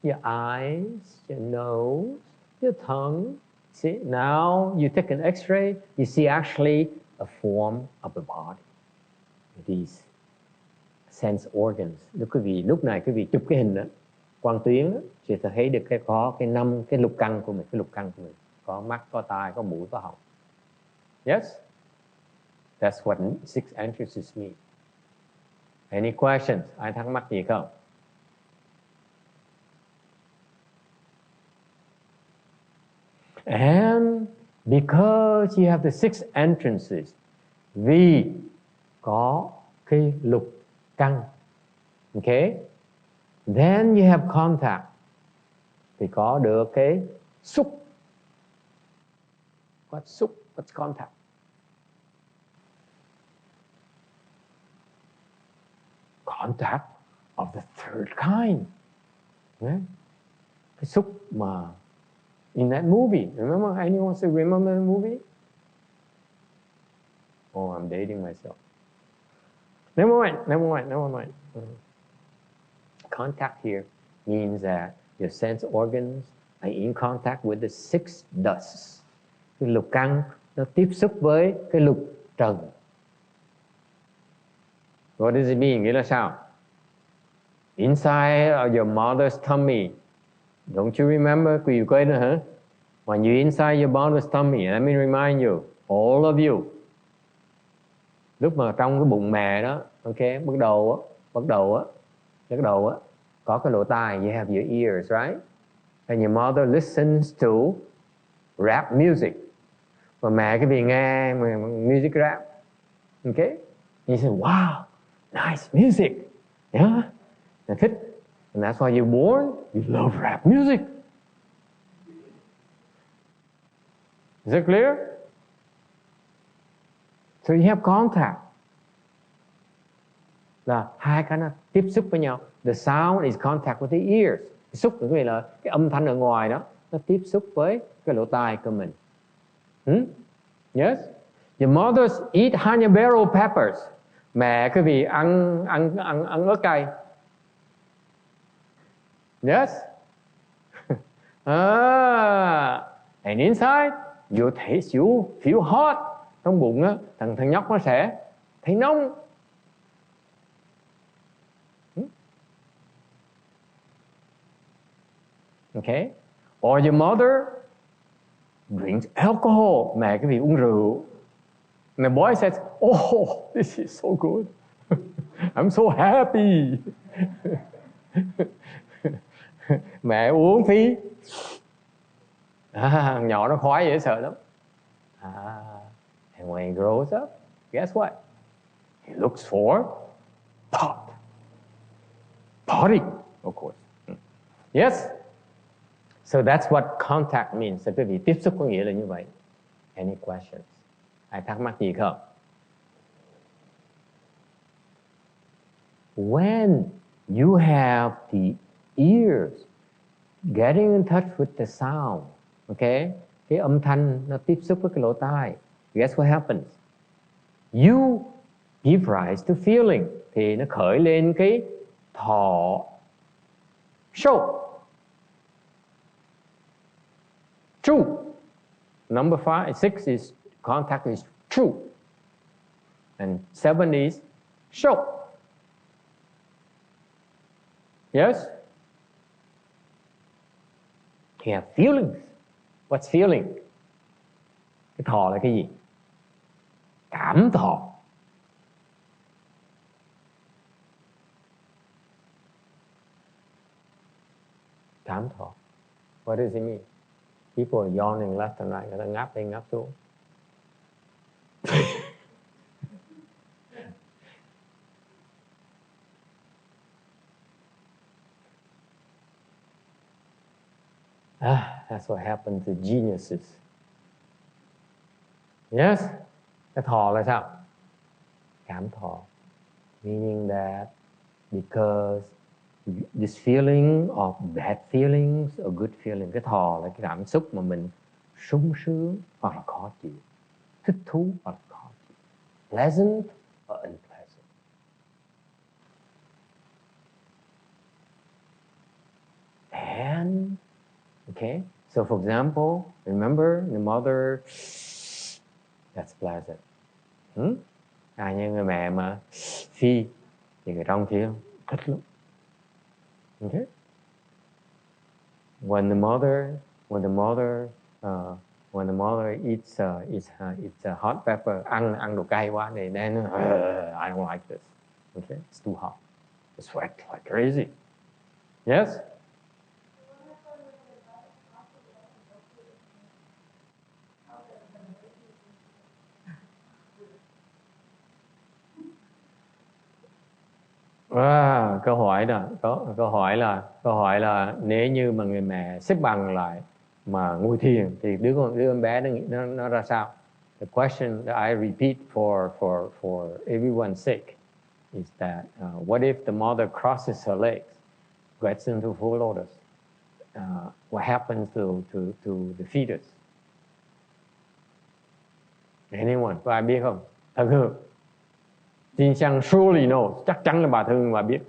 your eyes, your nose, your tongue. See, now you take an x-ray, you see actually a form of the body. These sense organs. Lúc này quý vị chụp cái hình đó, quang tuyến đó, thì sẽ thấy được có cái 5 cái lục căn của mình, có mắt, có tai, có mũi, có họng. Yes? That's what 6 entrances mean. Any questions? Ai thắc mắc gì không? And because you have the 6 entrances, vì có cái lục căn, okay, then you have contact, thì có được cái xúc. What's xúc? What's contact? Contact of the third kind. Yeah? Cái xúc mà in that movie, remember? Anyone still remember the movie? Oh, I'm dating myself. Never mind. Contact here means that your sense organs are in contact with the 6 dusts. Cái lục căn nó tiếp xúc với cái lục trần. What does it mean? Nghĩa là sao? Inside of your mother's tummy. Don't you remember? Quý vị quên nữa hả? When you're inside your mother's tummy, let me remind you, all of you, lúc mà trong cái bụng mẹ đó, ok, bắt đầu á, có cái lỗ tai, you have your ears, right? And your mother listens to rap music. Và mẹ cái vị nghe music rap, ok? You say, wow, nice music, yeah, là thích. And that's why you're born, you love rap music. Is it clear? So you have contact. Là hai cái nó tiếp xúc với nhau. The sound is contact with the ears. Xúc của người là cái âm thanh ở ngoài đó, nó tiếp xúc với cái lỗ tai của mình. Yes? Your mothers eat habanero peppers. Mẹ quý vị ăn ớt cay. Yes? And inside, you taste, you feel hot. Trong bụng á, thằng nhóc nó sẽ thấy nóng. Okay? Or your mother drinks alcohol. Mẹ quý vị uống rượu. And the boy says, oh, this is so good. I'm so happy. Mẹ uống phí. Nhỏ nó khoái dễ sợ lắm. And when he grows up, guess what? He looks for pot. Potty, of course. Yes? So that's what contact means. Quý vị tiếp xúc có nghĩa là như vậy. Any questions? Ai thắc mắc gì không? When you have the ears getting in touch with the sound, okay? Cái âm thanh nó tiếp xúc với cái lỗ tai. Guess what happens? You give rise to feeling. Thì nó khởi lên cái thọ. Show. True. Number 6 is contact is true. And 7 is show. Yes? You have feelings. What's feeling? Cái thọ là cái gì? Cảm thọ. Cảm thọ. What does it mean? People are yawning left and right. Người ta ngáp lên ngáp xuống. That's what happened to geniuses. Yes? Cái thọ là sao? Cảm thọ. Meaning that because this feeling of bad feelings or good feeling, cái thọ là cái cảm xúc mà mình sung sướng hoặc là khó chịu, thích thú hoặc là khó chịu, pleasant or unpleasant. And, okay, so for example, remember the mother, that's pleasant. Như người mẹ mà phi thì người trong kia thích lắm. Okay. When the mother eats a hot pepper, ăn đồ cay quá thì then I don't like this. Okay, it's too hot. I sweat like crazy. Yes. Câu hỏi là nếu như mà người mẹ xếp bằng lại mà ngồi thiền thì đứa con bé nó ra sao? The question that I repeat for everyone's sake is that what if the mother crosses her legs, gets into full lotus? What happens to the fetus? Anyone? Có ai biết không? Thật hư. Jin Xiang surely knows. Chắc chắn là bà Thương bà biết.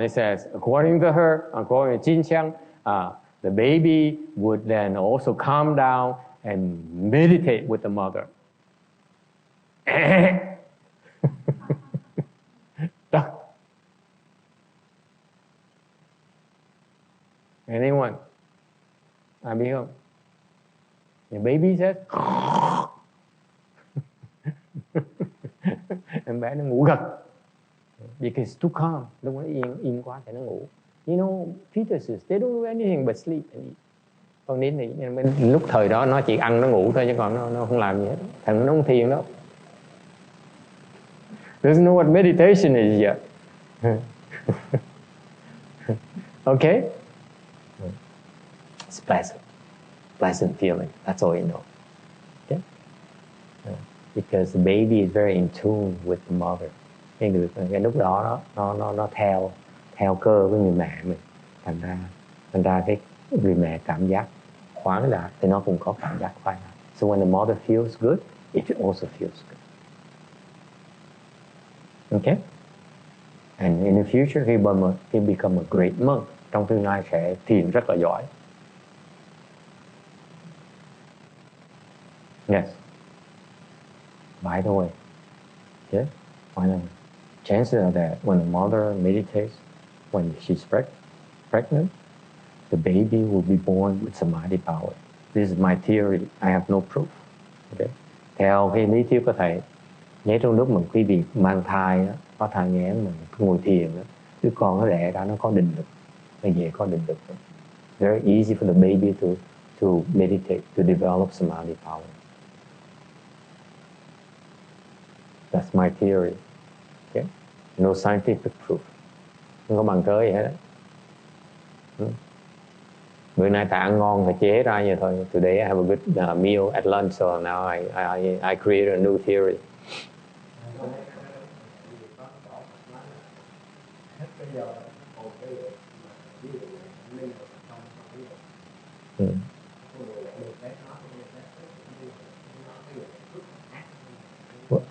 It says, according to her, according to Jin Xiang, the baby would then also calm down and meditate with the mother. Anyone? Ai biết không? The baby says, em bé nó ngủ gật. Because it's too calm. Lúc nó yên quá thì nó ngủ. You know, fetuses, they don't do anything but sleep and eat. Con nít thì lúc thời đó nó chỉ ăn nó ngủ thôi chứ còn nó không làm gì hết. Thằng nó không thiền đâu. Doesn't know what meditation is yet. Okay? It's pleasant feeling. That's all you know. Okay? Because the baby is very in tune with the mother. Cái lúc đó nó theo cơ với người mẹ mình. Thành ra cái người mẹ cảm giác khoáng đạt thì nó cũng có cảm giác khoái đạt. So when the mother feels good, it also feels good. Okay? And in the future, he become a great monk. Trong tương lai sẽ thiền rất là giỏi. Yes. By the way, yeah, finally, chances are that when the mother meditates, when she's pregnant, the baby will be born with samadhi power. This is my theory. I have no proof. Okay? Theo cái lý thuyết của thầy, nếu trong lúc mà quý vị mang thai, có thai nghén mà ngồi thiền, đứa con nó đẻ ra nó có định lực, nó dễ có định lực. Very easy for the baby to meditate, to develop samadhi power. That's my theory. Okay? No scientific proof. Không có bằng cớ gì hết. Bữa nay ta ăn ngon phải chế ra vậy thôi. Today I have a good meal at lunch, so now I create a new theory.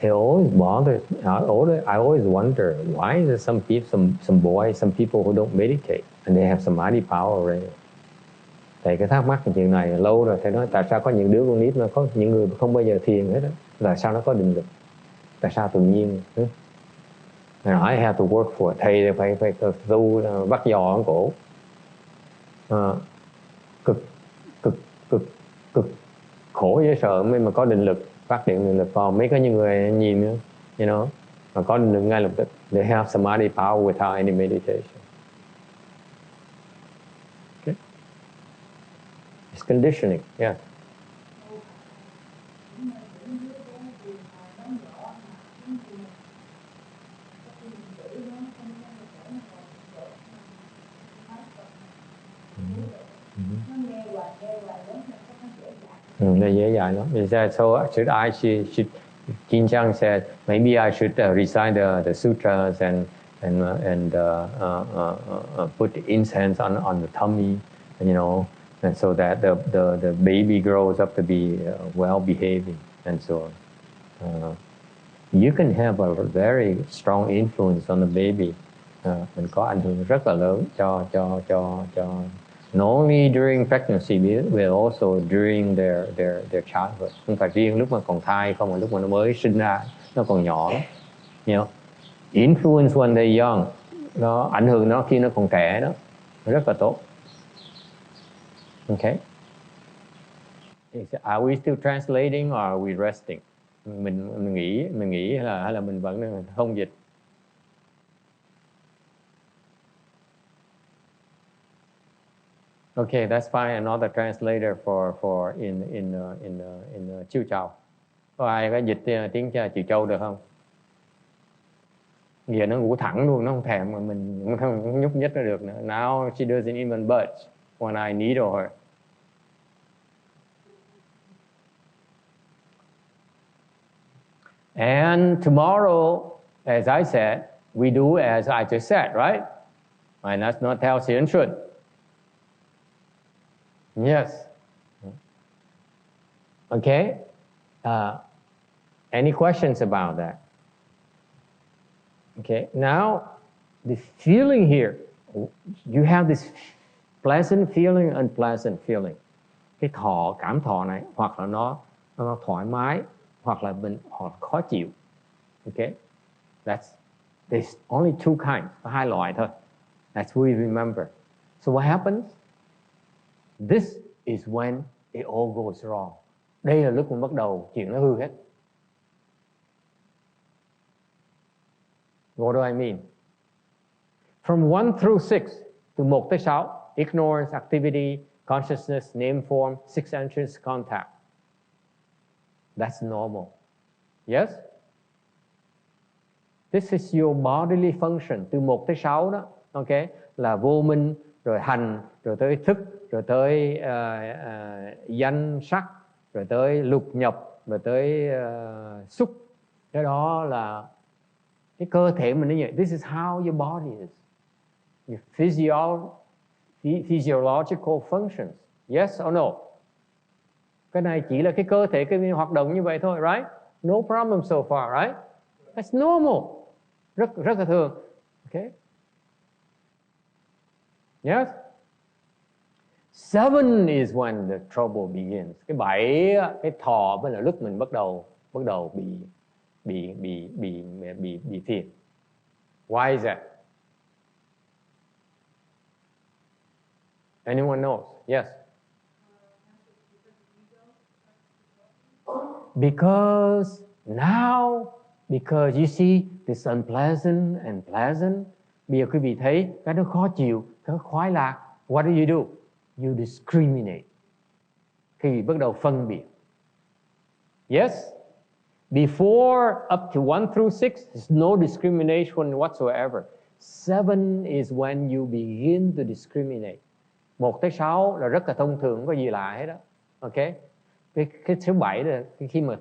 They always bother. I always wonder why is there some boys, some people who don't meditate and they have samadhi power already. Thầy cái thắc mắc cái chuyện này lâu rồi. Thầy nói tại sao có những đứa con nít mà có những người không bao giờ thiền hết đó. Tại sao nó có định lực? Tại sao tự nhiên? I have to work for it. Thầy phải tu bắt giò ở cổ. Cực khổ dễ sợ mới mà có định lực, phát triển định lực. Còn mấy có những người nhìn nữa, you know, mà có định lực ngay lập tức. They have samadhi power without any meditation. Okay. It's conditioning, yeah. Nó dễ dàng lắm. So should Jin Chang said, maybe I should recite the sutras and put incense on the tummy, and so that the baby grows up to be well behaving and so on. You can have a very strong influence on the baby. Mình có ảnh hưởng rất là lớn cho not only during pregnancy but also during their childhood. Không phải riêng lúc mà còn thai không, mà lúc mà nó mới sinh ra, nó còn nhỏ lắm. Influence when they're young, nó ảnh hưởng nó khi nó còn trẻ đó, rất là tốt. Okay. Are we still translating or are we resting? Mình nghĩ hay là mình vẫn không dịch? Okay, that's fine. Another translator for in Chiêu Châu. Có ai có dịch tiếng Chiêu Châu được không? Giờ nó ngủ thẳng luôn, nó không thèm mà mình không nhúc nhích nó được nữa. Now she doesn't even budge when I needle her. And tomorrow, as I said, we do as I just said, right? And that's not how Xian should. Yes. Okay. Any questions about that? Okay. Now, the feeling here, you have this pleasant feeling, unpleasant feeling. Cái cảm thọ này, hoặc là nó thoải mái, hoặc là khó chịu. Okay. There's only two kinds, có hai loại thôi. That's what we remember. So what happens? This is when it all goes wrong. Đây là lúc mình bắt đầu chuyện nó hư hết. What do I mean? From 1 through 6, từ 1 tới 6, ignorance, activity, consciousness, name form, 6 entrance, contact. That's normal. Yes? This is your bodily function. Từ 1 tới 6 đó, okay, là vô minh, rồi hành, rồi tới thức, rồi tới danh sắc, rồi tới lục nhập, rồi tới xúc. Cái đó là cái cơ thể mình như vậy. This is how your body is. Your physiological functions. Yes or no? Cái này chỉ là cái cơ thể cái hoạt động như vậy thôi, right? No problem so far, right? That's normal. Rất là thường. Okay? Yes? 7 is when the trouble begins. Cái 7, cái thọ mới là lúc mình bắt đầu bị phiền. Why is that? Anyone knows? Yes. Because you see this unpleasant and pleasant. Bây giờ quý vị thấy cái nó khó chịu, cái nó khoái lạc. What do you do? You discriminate. Khi bắt đầu phân biệt. Yes? Before up to 1 through 6, there's no discrimination whatsoever. 7 is when you begin to discriminate. 1 tới 6 là rất là thông thường, không có gì lạ hết đó. Okay? Cái số 7 là khi mà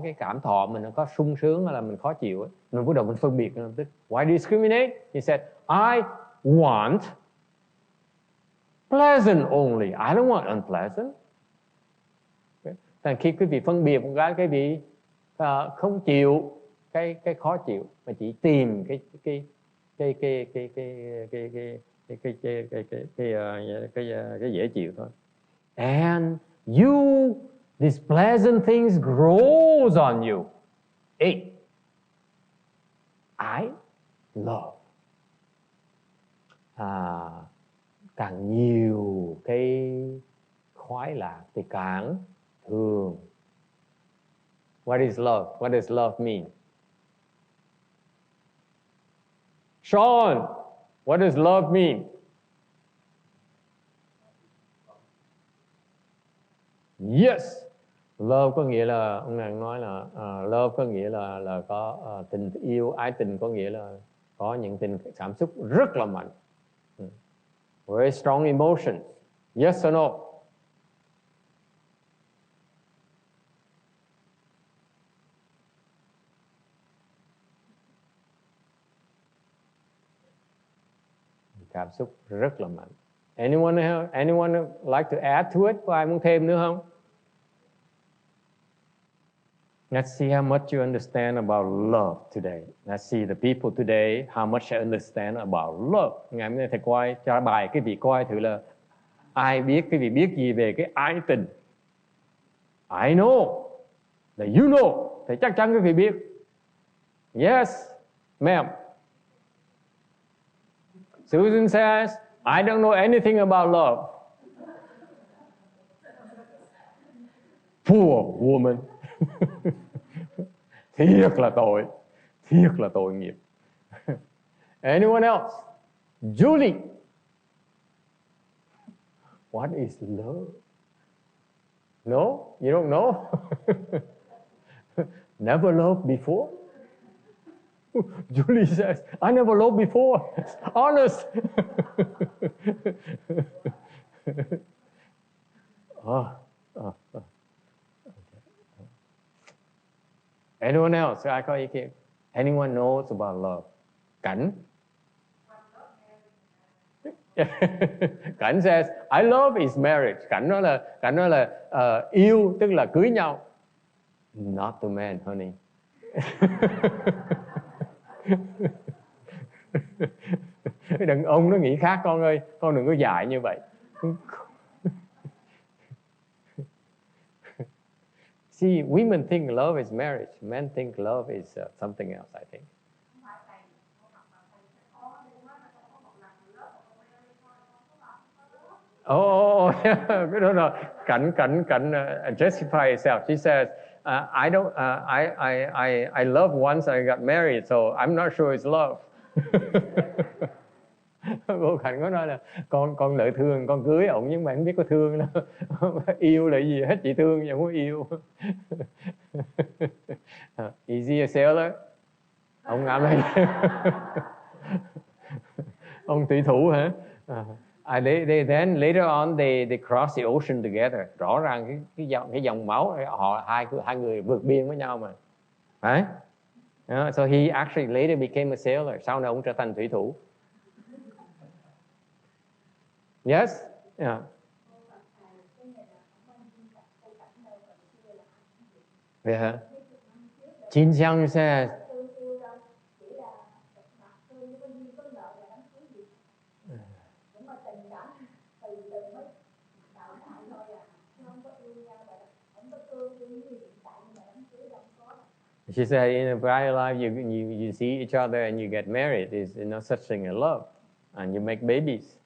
cái cảm thọ mình nó có sung sướng hay là mình khó chịu ấy, mình bắt đầu mình phân biệt. Why discriminate? He said, I want pleasant only. I don't want unpleasant. Okay. Thành khi quý vị phân biệt một cái vị không chịu cái khó chịu, mà chỉ tìm cái dễ chịu thôi. And these pleasant things grows on you. 8. I love. Càng nhiều cái khoái lạc thì càng thương. What is love? What does love mean? Sean, what does love mean? Yes. Love có nghĩa là, ông nàng nói là love có nghĩa là có tình yêu, ái tình có nghĩa là có những cảm xúc rất là mạnh. Very strong emotions. Yes or no? cảm xúc rất là mạnh. Anyone like to add to it? Có ai muốn thêm nữa không? Let's see how much you understand about love today. Let's see the people today, how much they understand about love. Ngày hôm nay thầy coi cho bài cái vị coi thử là ai biết cái vị biết gì về cái ái tình. I know that you know. Thầy chắc chắn cái vị biết. Yes, ma'am. Susan says, I don't know anything about love. Poor woman. Thiệt là tội nghiệp. Anyone else? Julie. What is love? No? You don't know? Never loved before? Julie says, I never loved before. Honest. Anyone else? Ai có ý kiến? Anyone knows about love? Cảnh. Cảnh says, I love is marriage. Cảnh nói là yêu tức là cưới nhau. Not the man, honey. Đàn ông nó nghĩ khác con ơi, con đừng có dại như vậy. See, women think love is marriage. Men think love is something else, I think. Oh, no. Cảnh justify herself. She says, I don't. I loved once. I got married, so I'm not sure it's love. Cô Cảnh có nói là con lợi thương, con cưới ổng nhưng mà không biết có thương đâu. Yêu là gì hết, chỉ thương nhưng không có yêu. Is he a sailor? Ông làm đây. Ông thủy thủ hả? They then later on they cross the ocean together. Rõ ràng cái dòng máu họ hai người vượt biên với nhau mà. Right? So he actually later became a sailor. Sau này ông trở thành thủy thủ. Yes? Yeah. Yeah. Jin Xiang says, she said, in a prior life, you see each other and you get married. There's no such thing as love. And you make babies.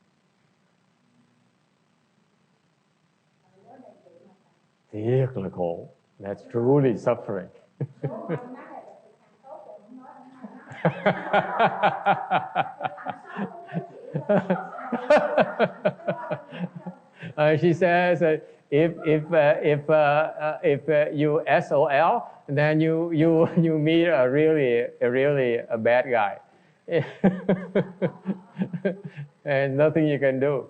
Thiệt là khổ. That's truly suffering. She says, if you SOL, then you meet a really bad guy, and nothing you can do.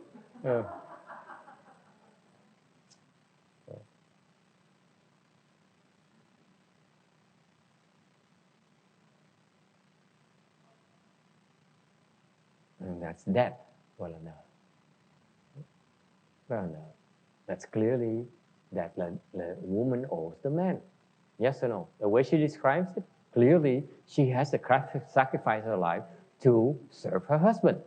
And that's death. Well, no. That's clearly that the woman owes the man. Yes or no? The way she describes it, clearly she has to sacrifice her life to serve her husband.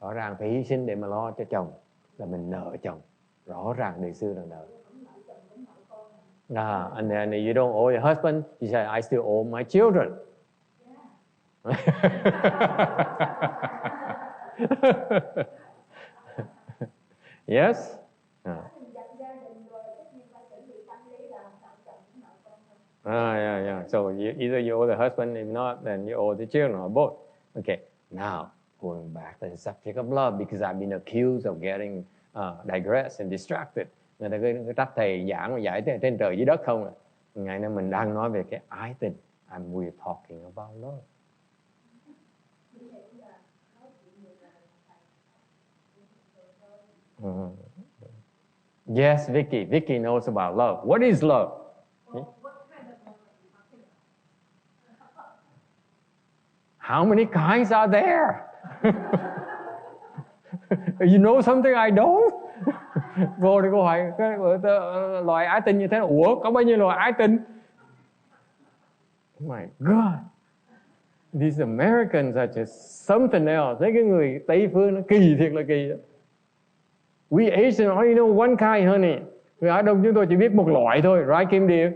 Rõ ràng phải hy sinh để mà lo cho chồng, là mình nợ chồng. Rõ ràng đời xưa là nợ. And then you don't owe your husband, you say, I still owe my children. Yes? Yeah. So either you owe the husband, if not, then you owe the children, or both. Okay, now going back to the subject of love, because I've been accused of getting digressed and distracted. Người ta cứ trách thầy giảng mà giải trên trời dưới đất không à. Ngày nay mình đang nói về cái ái tình. We're talking about love. Yes, Vicky knows about love. What is love?
Well, what kind of love are you talking about?
How many kinds are there? You know something I don't? Vô thì câu hỏi loài ái tình như thế nào? Ủa có bao nhiêu loài ái tình? Oh my God, these Americans are just something else. Thấy cái người Tây phương nó kỳ thiệt là kỳ. We Asian only know one kind, honey. Người Á Đông chúng tôi chỉ biết một loại thôi, right Kim Điệp?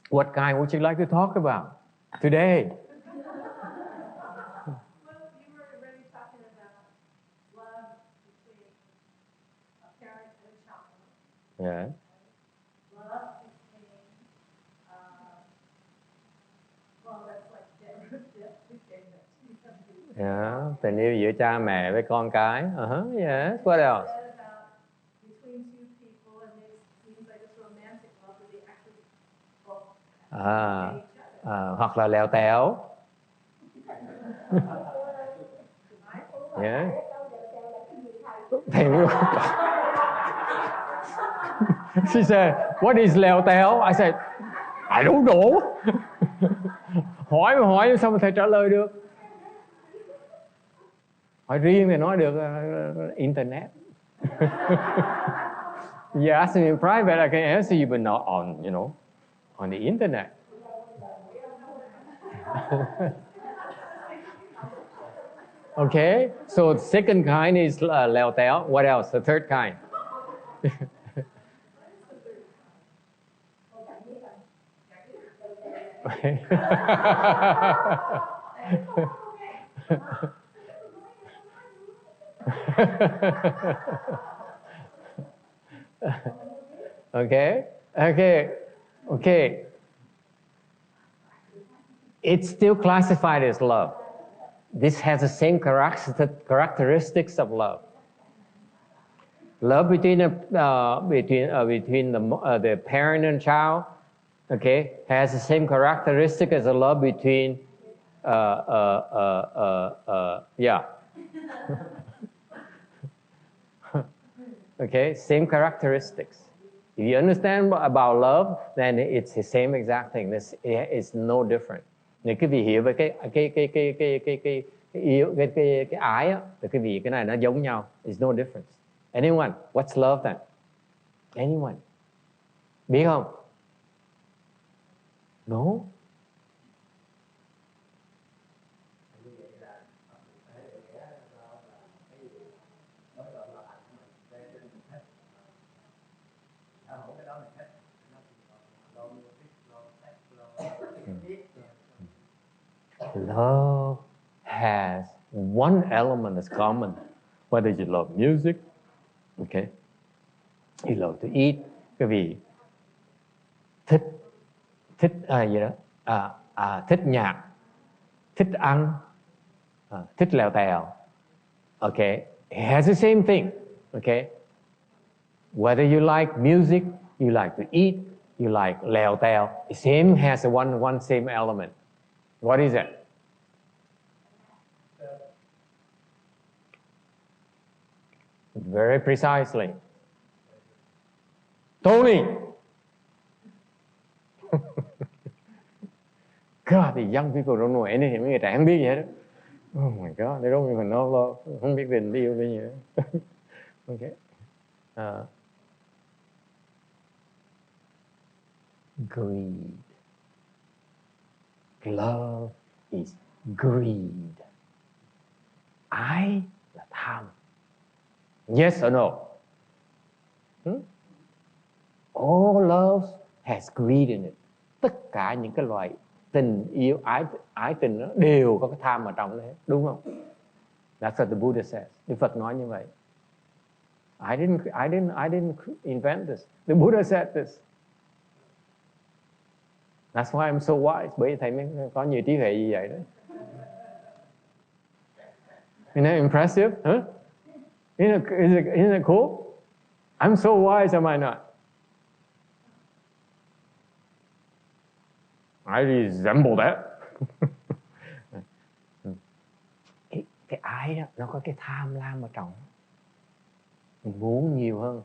What kind would you like to talk about today?
Well, you were already talking about love between a parent and a child.
Yeah.
Love between, well, that's like different.
Yeah. Tình yêu giữa cha mẹ với con cái. Yes. What else?
Between two people, and it seems like it's romantic love, but they actually both
À,
hate each other.
hoặc là lèo tèo. Yeah. She said, "What is lèo tèo?" I said, "I don't know." hỏi sao mà thầy trả lời được? Hỏi riêng thì nói được internet. You ask me in private, I can answer you, but not on, on the internet. Okay, so the second kind is lèo téo. What else? The third kind. Okay. It's still classified as love. This has the same characteristics of love. Love between the parent and child, okay, has the same characteristic as the love between okay, same characteristics. If you understand about love, then it's the same exact thing. It's no different. Nếu quý vị hiểu về cái ái á, thì quý vị cái này nó giống nhau. It's no difference. Anyone? What's love then? Anyone? Biết không? No. Love has one element that's common. Whether you love music, okay, you love to eat, quý vị thích thích nhạc, thích ăn, thích lèo tèo, okay, it has the same thing, okay. Whether you like music, you like to eat, you like lèo tèo, the same has one same element. What is it? Very precisely. Tony. God, the young people don't know anything. Mấy người trẻ không biết gì hết đó. Oh my God, they don't even know love. Không biết tình yêu cái gì hết. Okay. Greed. Love is greed. Ái là tham. Yes or no? All love has greed in it. Tất cả những cái loại tình yêu, ái tình đó đều có cái tham ở trong đấy, đúng không? That's what the Buddha says. Đức Phật nói như vậy. I didn't invent this. The Buddha said this. That's why I'm so wise. Bởi vì thầy mới có nhiều trí huệ như vậy đấy. Isn't that impressive? Huh? Isn't it cool? I'm so wise, am I not? I resemble that. cái ái đó, nó có cái tham lam ở trong. Mình muốn nhiều hơn.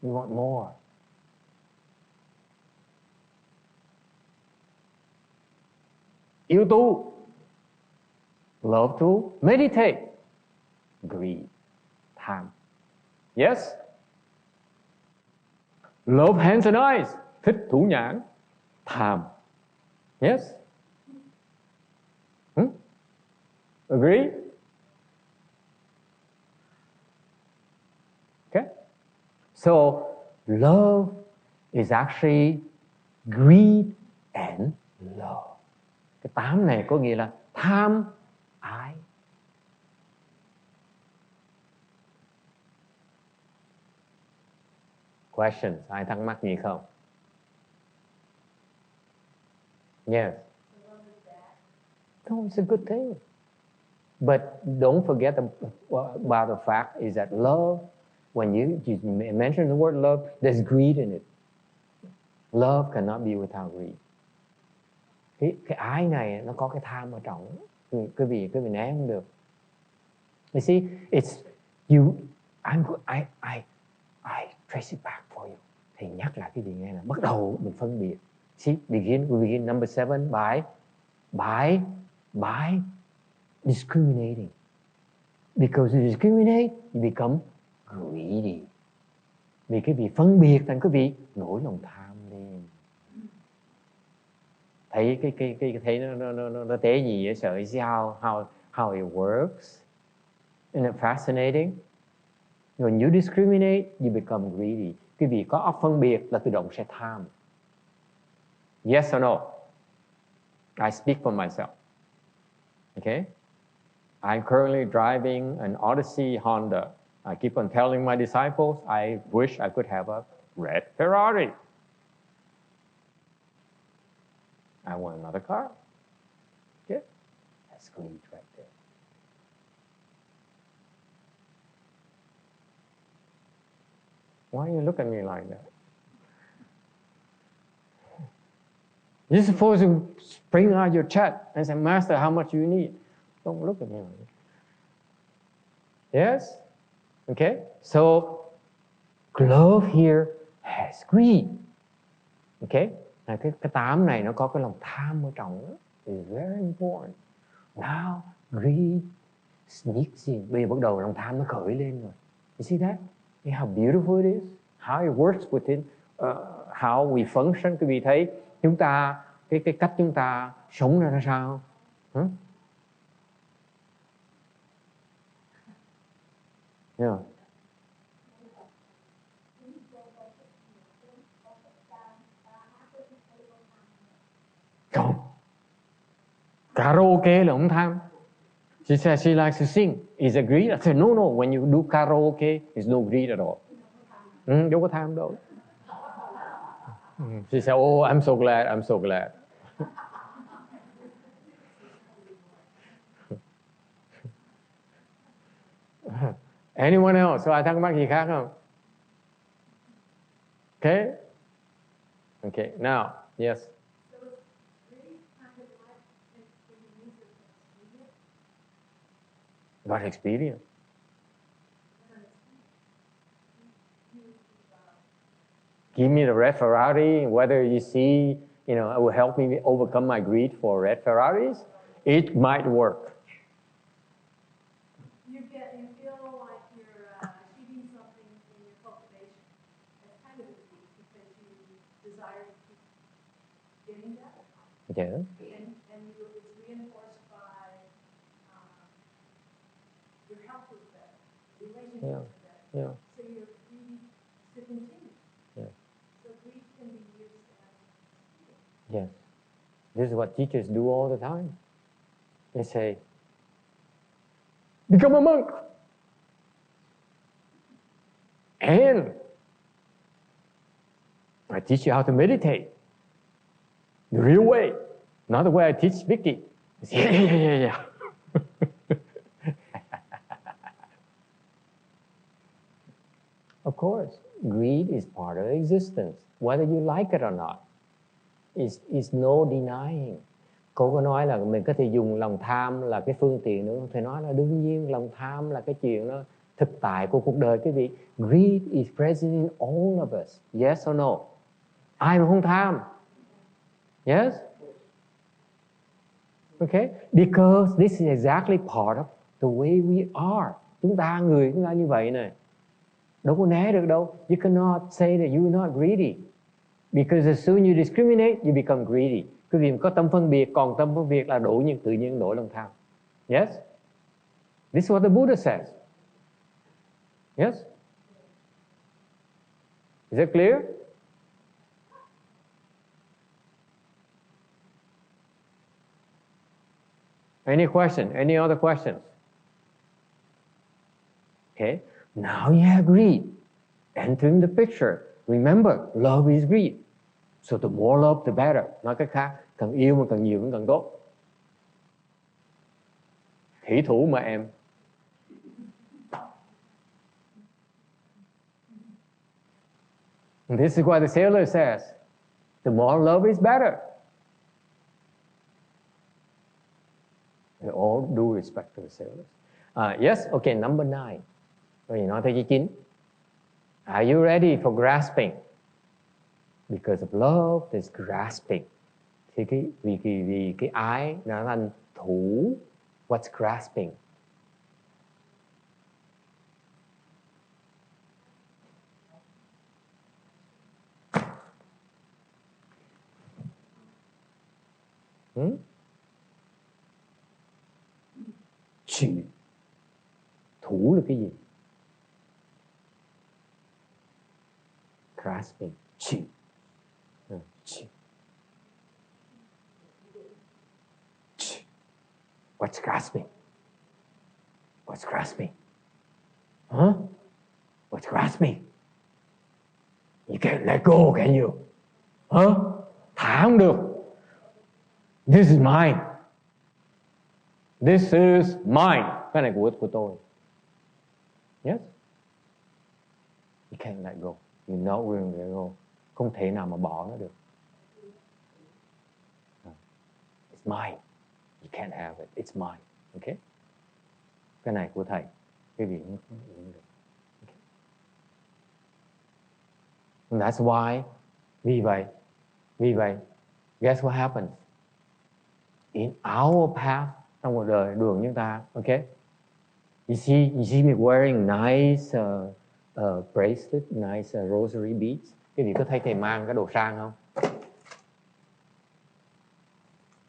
You want more. Yếu tu. Love to meditate. Greed. Tham. Yes. Love hands and eyes. Thích thủ nhãn. Tham. Yes. Agree? Okay. So love is actually greed and love. Cái 8 này có nghĩa là tham, ái. Questions? Ai thắc mắc gì không? Yes. No, it's a good thing. But don't forget about the fact is that love, when you mention the word love, there's greed in it. Love cannot be without greed. Cái ái này nó có cái tham ở trong. Quý vị né không được. You see, it's you. I trace it back for you. Thì nhắc lại cái gì nghe là bắt đầu mình phân biệt. See, we begin number 7 by discriminating. Because you discriminate, you become greedy. Vì cái vị phân biệt thành cái vị nổi lòng tham lên. Thấy nó tế gì vậy? Sợ see how it works. Isn't it fascinating? When you discriminate, you become greedy. Cái vị có óc phân biệt là tự động sẽ tham. Yes or no? I speak for myself. Okay? I'm currently driving an Odyssey Honda. I keep on telling my disciples, I wish I could have a red Ferrari. I want another car. Okay? That's greed right there. Why you look at me like that? You're supposed to bring out your chest and say, Master, how much you need? Don't look at me like that. Yes? Okay? So, love here has greed. Okay? Cái 8 này nó có cái lòng tham ở trong đó. It's very important. Now, greed sneaks in. Bây giờ bắt đầu lòng tham nó khởi lên rồi. You see that? See how beautiful it is? How it works within how we function. Quý vị thấy chúng ta, cái cách chúng ta sống ra sao? Yeah. Không. Karaoke là không tham. She says she likes to sing. Is it greed? I said, no. When you do karaoke, it's no greed at all. Đâu có tham đâu. She said, oh, I'm so glad. Anyone else? Ai thắc mắc gì khác không? Okay, now, yes. What experience? Give me the red Ferrari, whether you see, it will help me overcome my greed for red Ferraris. It might work.
You feel like you're achieving something in your cultivation. That's kind of a greed because you desire to keep getting that.
Yeah.
And it's reinforced by your health is better, relationships are better.
Yeah.
So you're greedy to continue.
Yeah.
So greed can be used as
Yes. This is what teachers do all the time. They say, become a monk. And I teach you how to meditate. The real way. Not the way I teach Vicky. Yeah. Of course, greed is part of existence, whether you like it or not. It's no denying. Cô có nói là mình có thể dùng lòng tham là cái phương tiện nữa, không thể nói là đương nhiên lòng tham là cái chuyện Thực tại của cuộc đời quý vị, greed is present in all of us. Yes or no? Ai mà không tham? Yes? Okay? Because this is exactly part of the way we are. Chúng ta như vậy này. Đâu có né được đâu. You cannot say that you're not greedy. Because as soon you discriminate, you become greedy. Quý vị có tâm phân biệt, còn tâm phân biệt là tự nhiên đổi lòng tham. Yes? This is what the Buddha says. Yes? Is it clear? Any question? Any other questions? Okay. Now you have greed entering the picture. Remember, love is greed. So the more love, the better. Nói cách khác, càng yêu mà càng nhiều cũng càng tốt. Thủy thủ mà em. And this is why the sailor says, the more love is better. With all due respect to the sailors. Yes, okay, number 9. Rồi nói tới thứ 9. Are you ready for grasping? Because of love, there's grasping. Thì vì cái ái nó thành thủ. What's grasping? Chịu. Thủ là cái gì? Grasping. Chịu. Chịu. What's grasping? What's grasping? Huh? What's grasping? You can't let go, can you? Huh? Thả không được. This is mine. This is mine. Cái này của tôi. Yes? You can't let go. You're not willing to let go. Không thể nào mà bỏ nó được. It's mine. You can't have it. It's mine. Okay? Cái này của thầy. Cái gì cũng không được. Okay. And that's why. Vì vậy, guess what happens? In our path, trong cuộc đời đường chúng ta, okay? You see me wearing nice bracelet, nice rosary beads. Cái gì có thấy thầy mang cái đồ sang không?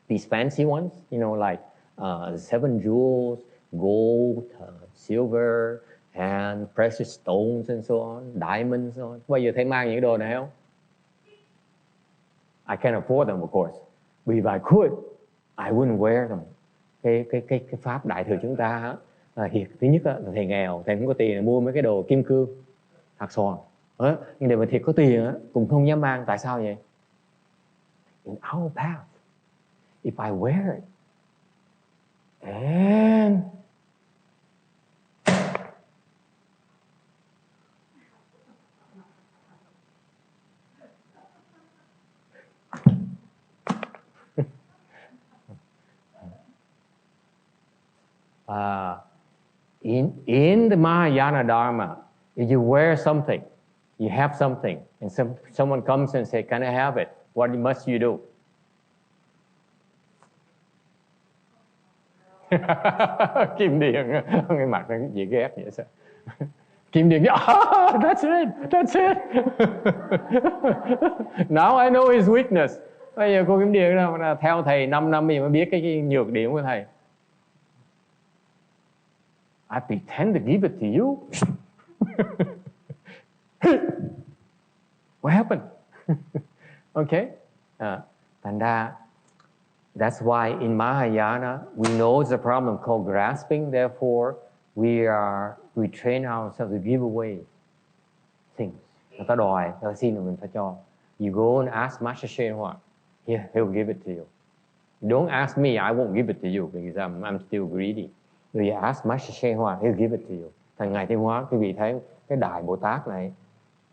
These fancy ones, you know, like 7 jewels, gold, silver, and precious stones and so on, diamonds, so on. Bao giờ thầy mang những đồ này không? I can't afford them, of course. But if I could, I wouldn't wear them. Cái pháp đại thừa chúng ta thứ nhất là thầy nghèo, thầy không có tiền để mua mấy cái đồ kim cương, hạt xoàn. Nhưng để mà thiệt có tiền cũng không dám mang. Tại sao vậy? In our path, if I wear it, and in the Mahayana Dharma, if you wear something, you have something, and someone comes and says, "Can I have it?" What must you do? Kim Điền, cái mặt nó gì ghét vậy sao? Kim Điền, that's it. Now I know his weakness. Bây giờ cô Kim Điền là theo thầy 5 năm thì mới biết cái nhược điểm của thầy. I pretend to give it to you. What happened? Okay. Thành ra, that's why in Mahayana we know it's a problem called grasping. Therefore, we train ourselves to give away things. Người ta đòi, người ta xin rồi mình phải cho. You go and ask Master Shenhua, he'll give it to you. Don't ask me, I won't give it to you because I'm still greedy. You ask Master Shenhua, he'll give it to you. Thành Ngài Thiên Hóa, quý vị thấy cái Đại Bồ Tát này,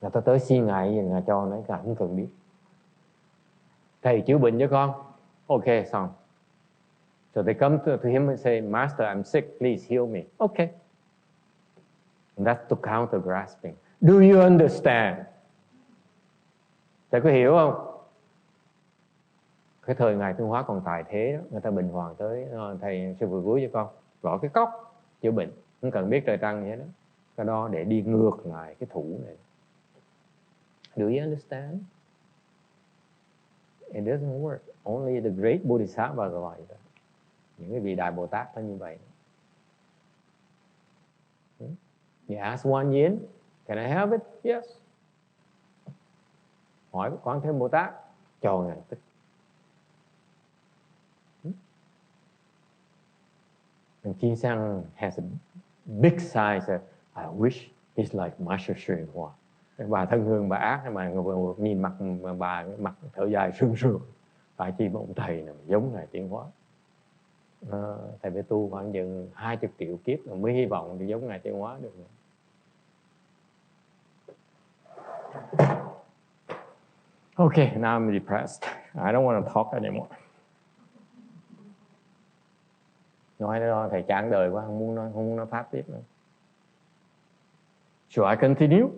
người ta tới xin Ngài, Ngài cho nó, Ngài không cần biết. Thầy chữa bệnh cho con. Okay, xong. So they come to him and say, Master, I'm sick, please heal me. Okay. And that's to counter grasping. Do you understand? Thầy có hiểu không? Cái thời Ngài Tuyên Hóa còn tại thế đó, người ta bình hoàng tới, thầy sư phụ gúi cho con gõ cái cốc chữa bệnh, không cần biết trời trăng vậy đó. Cái đó để đi ngược lại cái thủ này. Do you understand? It doesn't work. Only the great Bodhisattva are like that. Những cái vị đại Bồ Tát nó như vậy. You ask one yin, can I have it? Yes. Hỏi Quán Thế Bồ Tát, cho ngàn tích. And Kim Sang has a big size. I wish it's like Master Sri Hoa. Bà thân hương bà ác, mà nhìn mặt bà mặt thở dài sương sương. Tại chi mà ông thầy này giống Ngài Tiến Hóa. Thầy phải tu khoảng chừng 20 triệu kiếp mới hy vọng thì giống Ngài Tiến Hóa được. Okay, now I'm depressed. I don't want to talk anymore. Nói đó thầy chán đời quá, không muốn nói pháp tiếp nữa. Should I continue?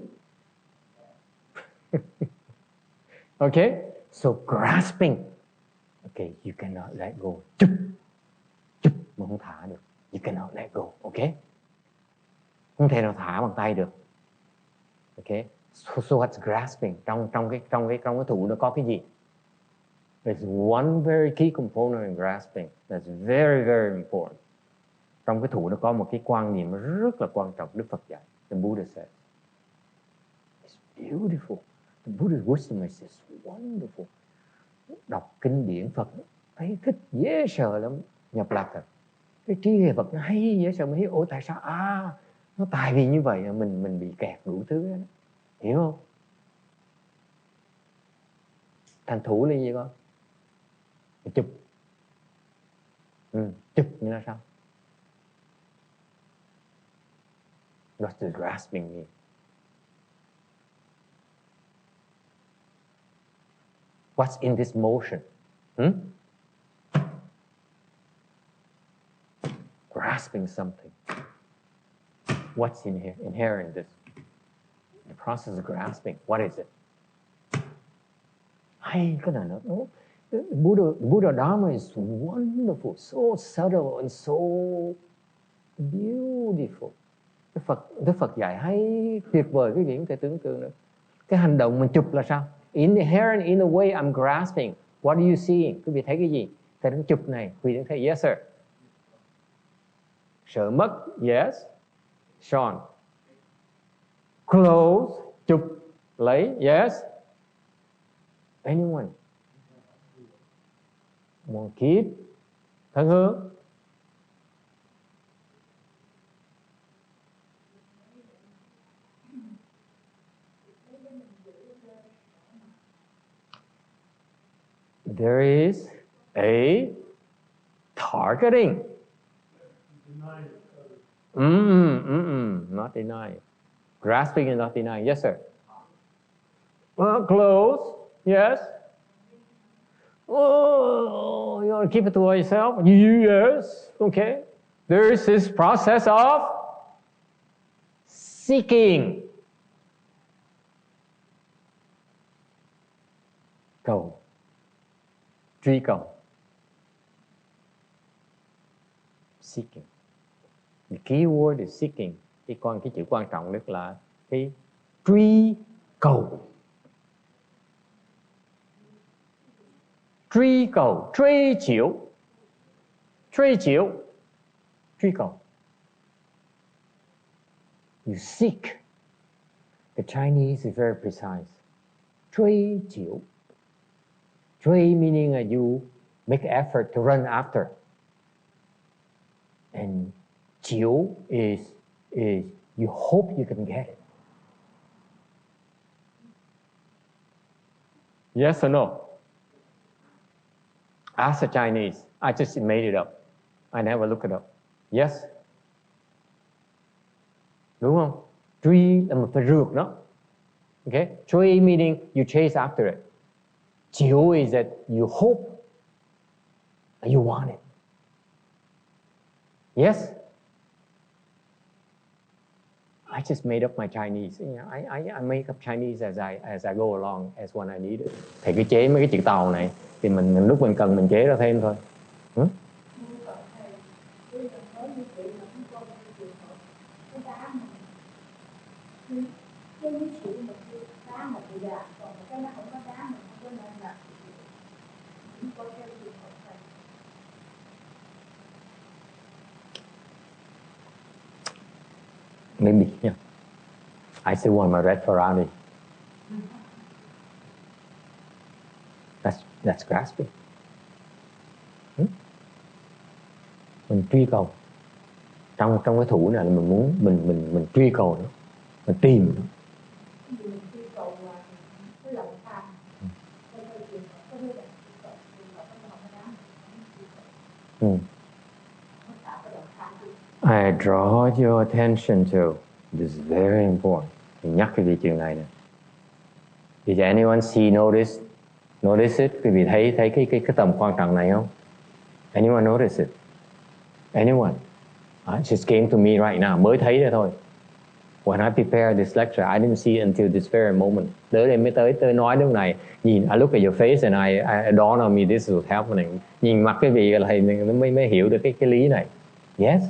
Okay, so grasping. Okay, you cannot let go. Chụp mà không thả được. You cannot let go. Okay, không thể nào thả bằng tay được. Okay, so what's grasping? Trong cái thủ nó có cái gì? There's one very key component in grasping that's very, very important. Trong cái thủ nó có một cái quan niệm rất là quan trọng. Đức Phật dạy. The Buddha said, it's beautiful. The Buddha's wisdom is just wonderful. Đọc kinh điển Phật thấy thích dễ sợ lắm. Nhập lạc thật. Cái trí huệ Phật nó hay dễ sợ. Mình thấy ủa tại sao? Nó tại vì như vậy mình bị kẹt đủ thứ đó. Hiểu không? Thành thủ là gì con? Chụp. Chụp như là sao? What does grasping mean? What's in this motion? Grasping something. What's in here? Inherent in this? The process of grasping. What is it? Hay cái này nó Buddha Dharma is wonderful, so subtle and so beautiful. Đức Phật dạy hay tuyệt vời, quý vị không thể tưởng tượng được. Cái hành động mình chụp là sao? Inherent in the way I'm grasping. What are you seeing? Quý vị thấy cái gì? Thầy đang chụp này, quý vị đang thấy yes sir. Sợ mất, yes. Sean. Close, chụp, lấy, yes. Anyone? Một kiếp. Thân hương. There is a targeting. Not denying. Grasping and not denying. Yes, sir. Well, close. Yes. Oh, you want to keep it to yourself? Yes. Okay. There is this process of seeking. Cầu. Truy cầu. Seeking. The key word is seeking. Cái chữ quan trọng nhất là cái truy cầu. Truy cầu, truy cầu. You seek. The Chinese is very precise. Truy chiếu. Truy meaning that you make effort to run after. And chiếu is you hope you can get it. Yes or no? Ask the Chinese. I just made it up. I never look it up. Yes? Đúng không? Truy là một phải rượt nó. Okay? Truy meaning you chase after it. Chiếu is that you hope and you want it. Yes? I just made up my Chinese. You know, I make up Chinese as I go along, as when I need it. Thầy cứ chế mấy cái chữ tàu này thì mình lúc mình cần mình chế ra thêm thôi. Maybe, yeah. I still want my red Ferrari. That's grasping. Mình truy cầu. Trong cái thủ này là mình muốn mình truy cầu nó, mình tìm nó. I draw your attention to this is very important. Mình nhắc cái chuyện này nè. Did anyone notice it? Quý vị thấy cái tầm quan trọng này không? Anyone notice it? Anyone? It just came to me right now. Mới thấy ra thôi. When I prepared this lecture, I didn't see it until this very moment. Tới đây mới tới nói lúc này. Nhìn, I look at your face and I dawned on me this was happening. Nhìn mặt cái vị là mới hiểu được cái lý này. Yes?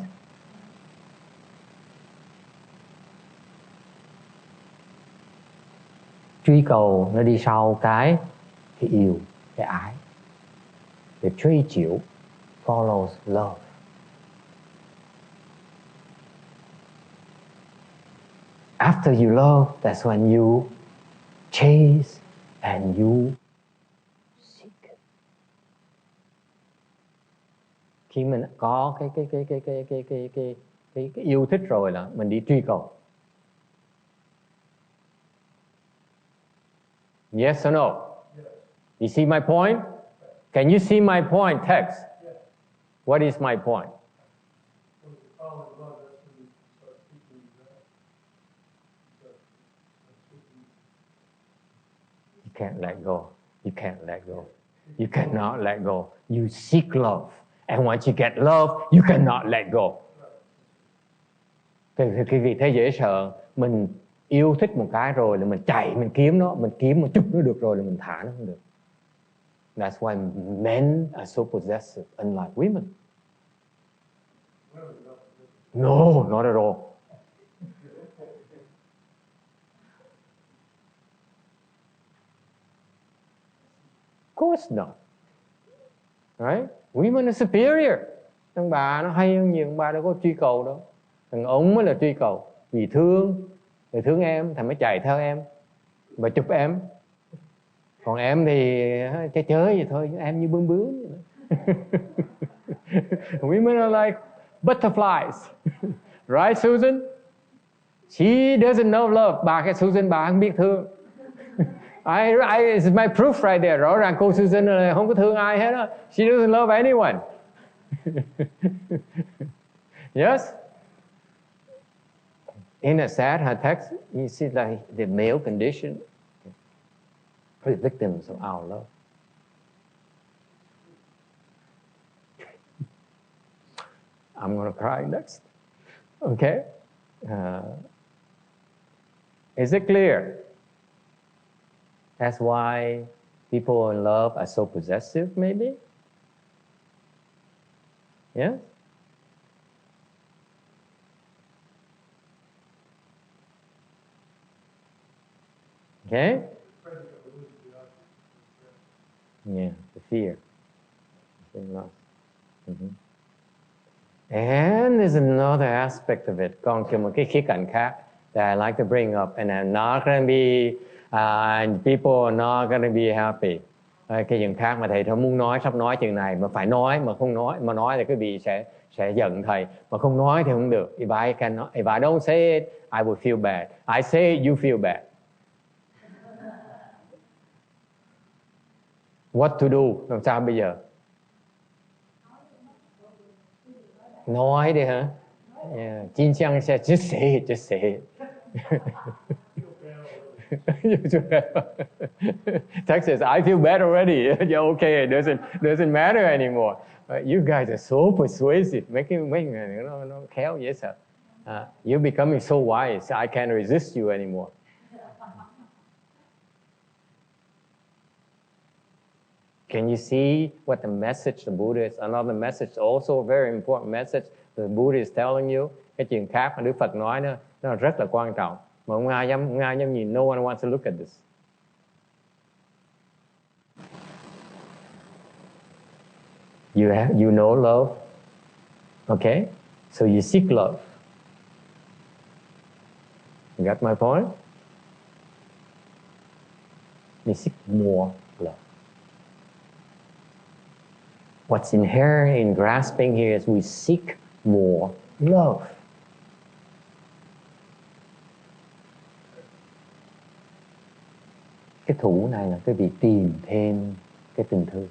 Truy cầu nó đi sau cái yêu, cái ái. The truy chiếu follows love. After you love, that's when you chase and you seek. Khi mình có cái yêu thích rồi là mình đi truy cầu. Yes or no? Yes. You see my point? Can you see my point, text? Yes. What is my point? You can't let go. You can't let go. You cannot let go. You seek love. And once you get love, you cannot let go. Cái vị thế dễ sợ, mình yêu thích một cái rồi là mình chạy, mình kiếm một chút nó được rồi là mình thả nó không được. That's why men are so possessive, unlike women. No, not at all. Of course not. Right? Women are superior. Thằng bà nó hay hơn nhiều, thằng bà đâu có truy cầu đâu. Thằng ông mới là truy cầu. Vì thương em, thằng mới chạy theo em và chụp em. Còn em thì chơi vậy thôi, em như bướm vậy. Women are like butterflies. Right, Susan? She doesn't know love. Susan bà không biết thương. It's my proof right there. Rõ ràng cô Susan là không có thương ai hết á. She doesn't love anyone. Yes? In a sad her text, you see like the male condition, the victims of our love. I'm going to cry next. Okay? Is it clear? That's why people in love are so possessive, maybe? Yes? Okay? Yeah, the fear. Loss. Mm-hmm. And there's another aspect of it. Còn một cái khía cạnh khác that I like to bring up, and I'm not going to be, and people are not going to be happy. Cái chuyện khác mà thầy muốn nói, sắp nói chuyện này mà phải nói, mà không nói, mà nói thì quý vị sẽ giận thầy, mà không nói thì không được. If I don't say it, I will feel bad. I say it, you feel bad. What to do? Làm sao bây giờ? Nói đi hả? Chính chăng sẽ just say it. Text says, I feel bad already. Yeah, okay, it doesn't matter anymore. But you guys are so persuasive. Mấy người nó khéo dễ sợ. You're becoming so wise, I can't resist you anymore. Can you see what the message the Buddha is? Another message, also a very important message the Buddha is telling you. Cái chuyện khác mà Đức Phật nói nữa, nó rất là quan trọng. Mà không ai dám nhìn. No one wants to look at this. You know love, okay? So you seek love. You got my point? You seek more love. What's inherent in grasping here is we seek more love. Cái thủ này là cái việc tìm thêm cái tình thương.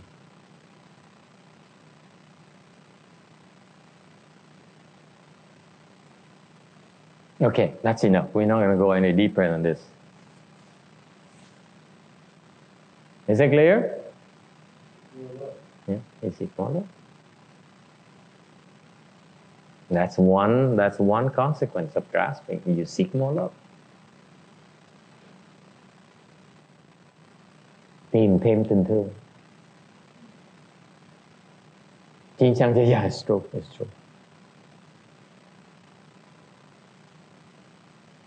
Okay, that's enough. We're not going to go any deeper than this. Is it clear? Yeah, is it clear? That's one consequence of grasping. You seek more love. Tìm thêm tình thương. Chính xác chứ? Yeah, it's true. It's true.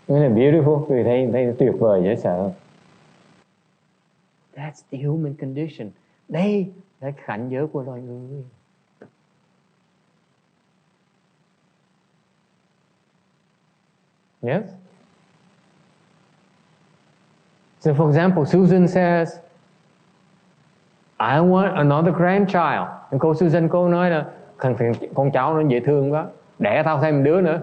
Isn't it beautiful? Quý vị thấy tuyệt vời dễ sợ. That's the human condition. Đây là cảnh giới của loài người. Yes? So for example, Susan says, I want another grandchild. Cô Susan cô nói là con cháu nó dễ thương quá, đẻ tao thêm một đứa nữa.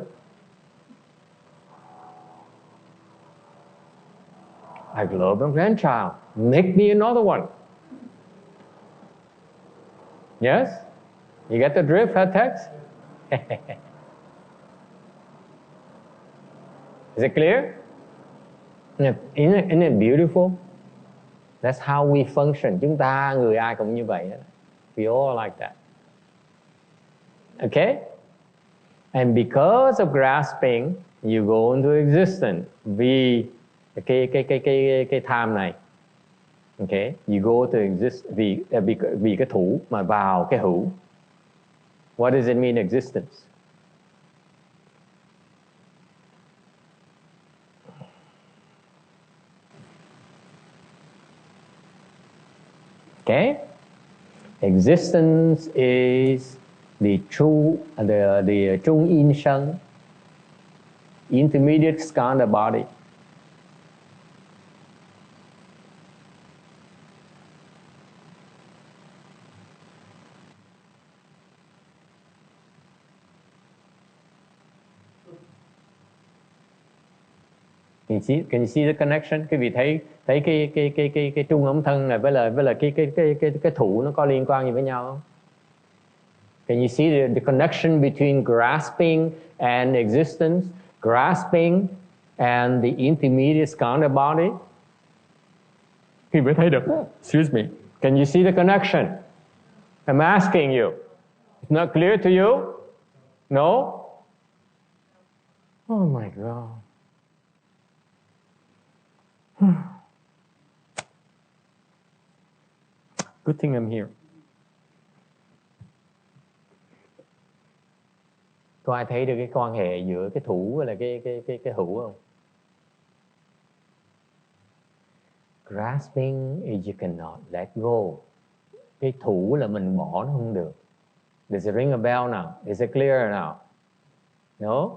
I love a grandchild. Make me another one. Yes? You get the drift, her text? Is it clear? Isn't it beautiful? That's how we function. Chúng ta, người ai cũng như vậy. We all like that. Okay? And because of grasping, you go into existence. Vì cái tham này. Okay? You go to exist vì cái thủ mà vào cái hữu. What does it mean, existence? Okay? Existence is the Trung In Shen, intermediate skandha body. Can you see the connection? Quý vị thấy cái trung ấm thân này với là cái thủ nó có liên quan gì với nhau không? Can you see the connection between grasping and existence, grasping and the intermediate skandha body? Quý vị thấy được? Excuse me. Can you see the connection? I'm asking you. It's not clear to you? No? Oh my God. Good thing I'm here. Có ai thấy được cái quan hệ giữa cái thủ với là cái hữu không? Grasping is you cannot let go. Cái thủ là mình bỏ nó không được. Does it ring a bell now? Is it clear now? No?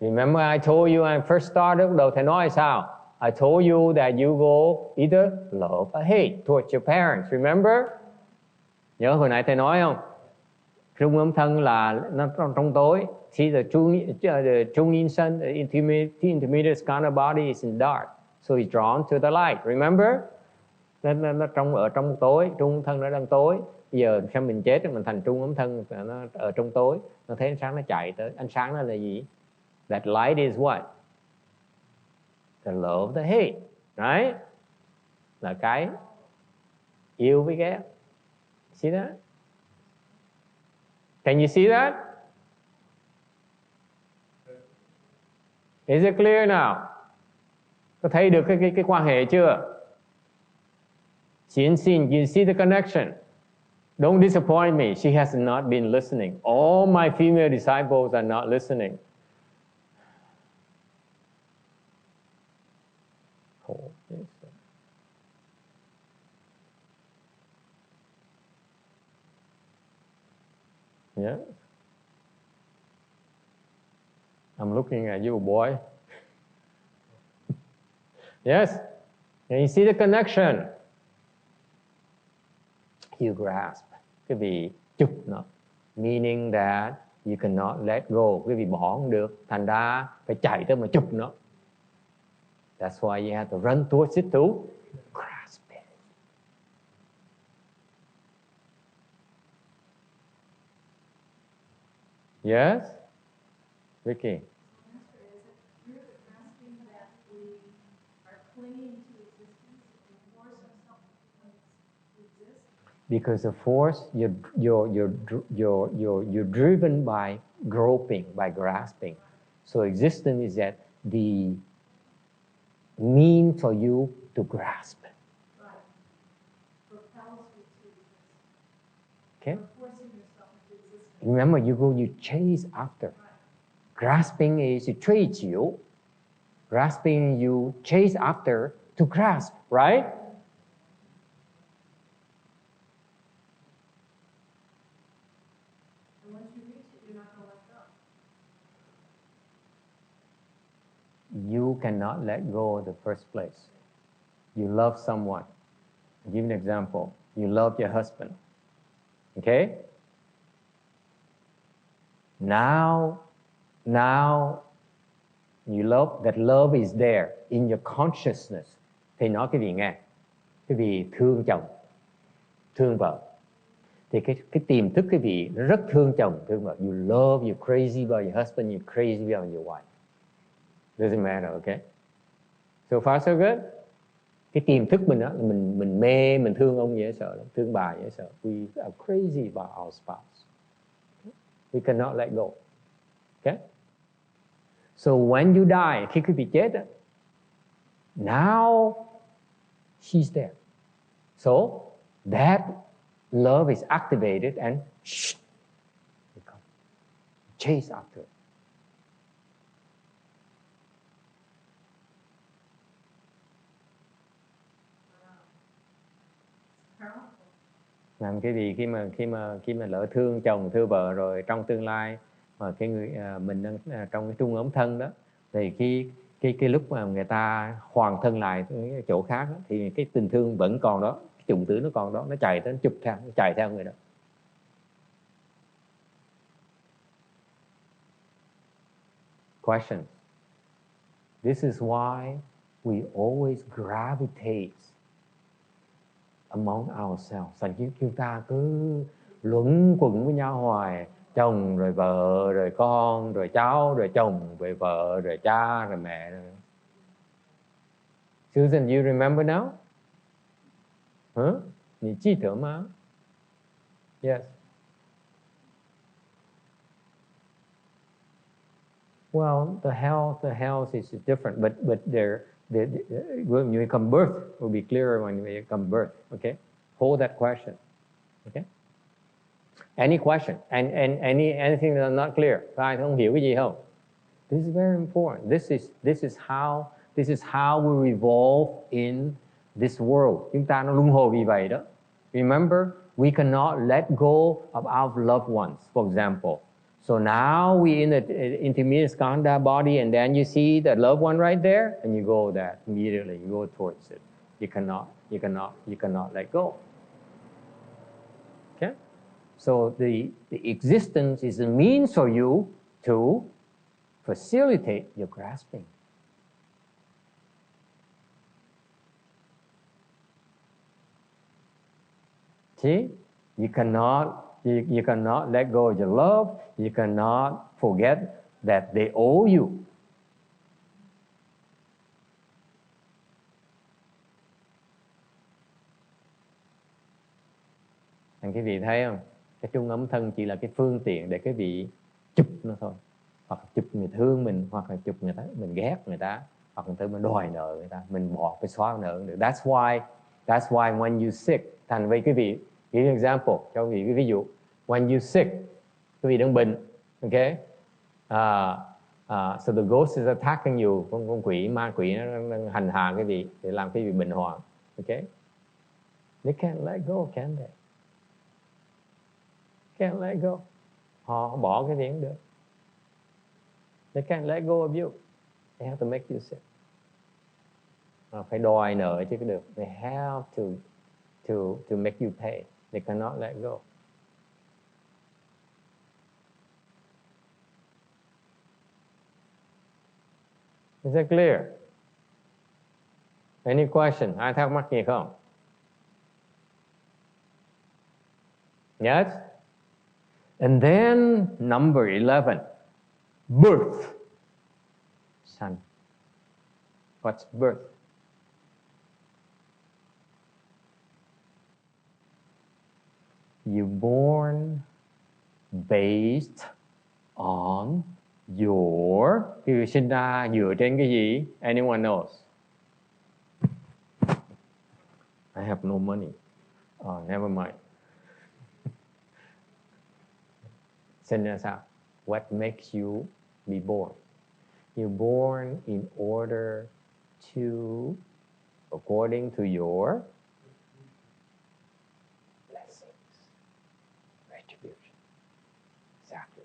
Remember I told you when I first started, đầu thầy nói sao? I told you that you go either love or hate towards your parents. Remember? Nhớ hồi nãy thầy nói không? Trung âm thân là nó trong tối. See the Trung In Shen, the intermediate skandha body is in dark. So he's drawn to the light. Remember? Nó ở trong tối, trung thân nó đang tối. Bây giờ khi mình chết mình thành trung âm thân, nó ở trong tối. Nó thấy ánh sáng nó chạy tới. Ánh sáng đó là gì? That light is what? The love, the hate, right? Là cái yêu với ghét. See that? Can you see that? Is it clear now? Có thấy được cái quan hệ chưa? Xin, you see the connection? Don't disappoint me. She has not been listening. All my female disciples are not listening. Yeah. I'm looking at you, boy. Yes. And you see the connection. You grasp. Cái vị chụp nó. Meaning that you cannot let go. Cái vị bỏ không được. Thành ra phải chạy tới mà chụp nó. That's why you have to run towards it to grasp it. Yes? Vicky?
Master, is it through the grasping that we are clinging to existence and force ourselves to exist?
Because the force, you're driven by groping, by grasping. So existence is that the mean for you to grasp.
Right. Propels you to exist.
Okay?
You're forcing yourself into existence.
Remember, you chase after.
Right.
Grasping is you 追求. Grasping, you chase after to grasp, right?
And once you reach it, you're not going to let go.
You cannot let go in the first place. You love someone. I'll give you an example. You love your husband. Okay? Now you love, that love is there in your consciousness. Thì nói cái vị nghe. Cái vị thương chồng, thương vợ. Thì cái tiềm thức cái vị nó rất thương chồng, thương vợ. You love, you're crazy about your husband, you're crazy about your wife. Doesn't matter, okay? So far so good. Cái tiềm thức mình đó, mình mê, mình thương ông dễ sợ lắm, thương bà dễ sợ. We are crazy about our spouse. We cannot let go. Okay? So when you die, khi quý vị chết đó, now she's there. So that love is activated and chase after it. Làm cái gì khi mà lỡ thương chồng thương vợ rồi trong tương lai mà cái người mình đang trong cái trung ấm thân đó, thì cái lúc mà người ta hoàn thân lại cái chỗ khác đó, thì cái tình thương vẫn còn đó, cái chủng tử nó còn đó, nó chạy tới, nó chụp theo, nó chạy theo người đó. Question. This is why we always gravitate among ourselves. Thành chúng ta cứ luẩn quẩn với nhau hoài, chồng rồi vợ rồi con rồi cháu rồi chồng rồi vợ rồi cha rồi mẹ rồi. Susan, you remember now? Huh? 你记得吗? Yes. Well, the health is different, but when you become birth, it will be clearer when you become birth. Okay, hold that question. Okay. Any question? And anything that's not clear? Ai không hiểu cái gì không? This is very important. This is how we revolve in this world. Chúng ta nó luân hồi vì vậy đó. Remember, we cannot let go of our loved ones. For example. So now we in the intermediate skandha body, and then you see the loved one right there, and you go there immediately. You go towards it. You cannot let go. Okay. So the existence is a means for you to facilitate your grasping. See, you cannot let go of your love. You cannot forget that they owe you. Anh quý vị thấy không? Cái trung ấm thân chỉ là cái phương tiện để cái vị chụp nó thôi. hoặc chụp người thương mình, hoặc là chụp người ta mình ghét người ta, hoặc người ta mình đòi nợ người ta, mình bỏ cái xóa nợ được. That's why when you sick, thành vì quý vị, give an example cho quý vị cái ví dụ, when you sick, quý vị đang bệnh, okay, so the ghost is attacking you, con quỷ, ma quỷ nó đang hành hạ cái vị để làm cái vị bệnh hoạn, okay, they can't let go, can they? Can't let go. Họ bỏ cái gì cũng được. They can't let go of you. They have to make you sick. Họ phải đòi nợ chứ có được. They have to make you pay. They cannot let go. Is that clear? Any question? Ai thắc mắc gì không? Yes? And then number 11, birth. Son. What's birth? You're born based on your, khi sinh ra dựa trên cái gì? Anyone knows? I have no money. Oh, never mind. Sinh ra sao? What makes you be born? You're born in order to, according to your blessings, retribution. Exactly.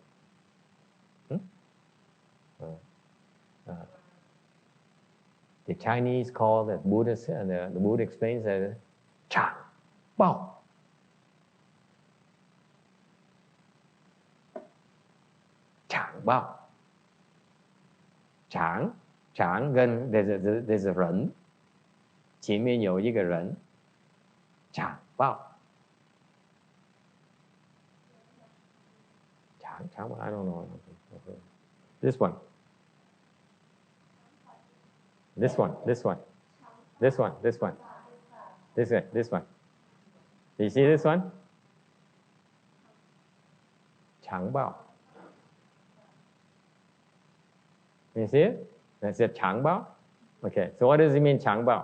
The Chinese call that Buddha, the Buddha explains that Chang Bao. Chang Bao. Chang, gần, there's a 人, 前面有一个人, Chang Bao. Chang Bao, I don't know. This one. This one. Do you see this one? Chang Bao. You see it? That's it, Chang Bao. Okay, so what does it mean, Chang Bao?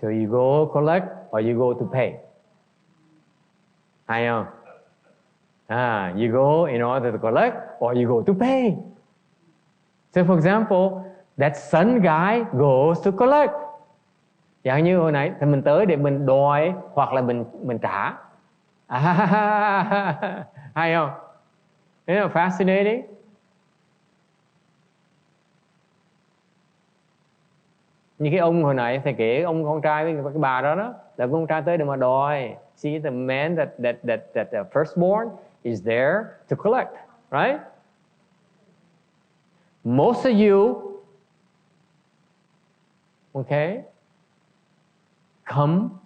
So you go collect or you go to pay? Hay không? You go in order to collect or you go to pay. So for example, that sun guy goes to collect. Chẳng như hồi nãy thì mình tới để mình đòi hoặc là mình trả. Hay không? Isn't it fascinating? Như cái ông hồi nãy thầy kể, ông con trai với cái bà đó là con trai tới để mà đòi. See, the man that firstborn is there to collect, right? Most of you, okay,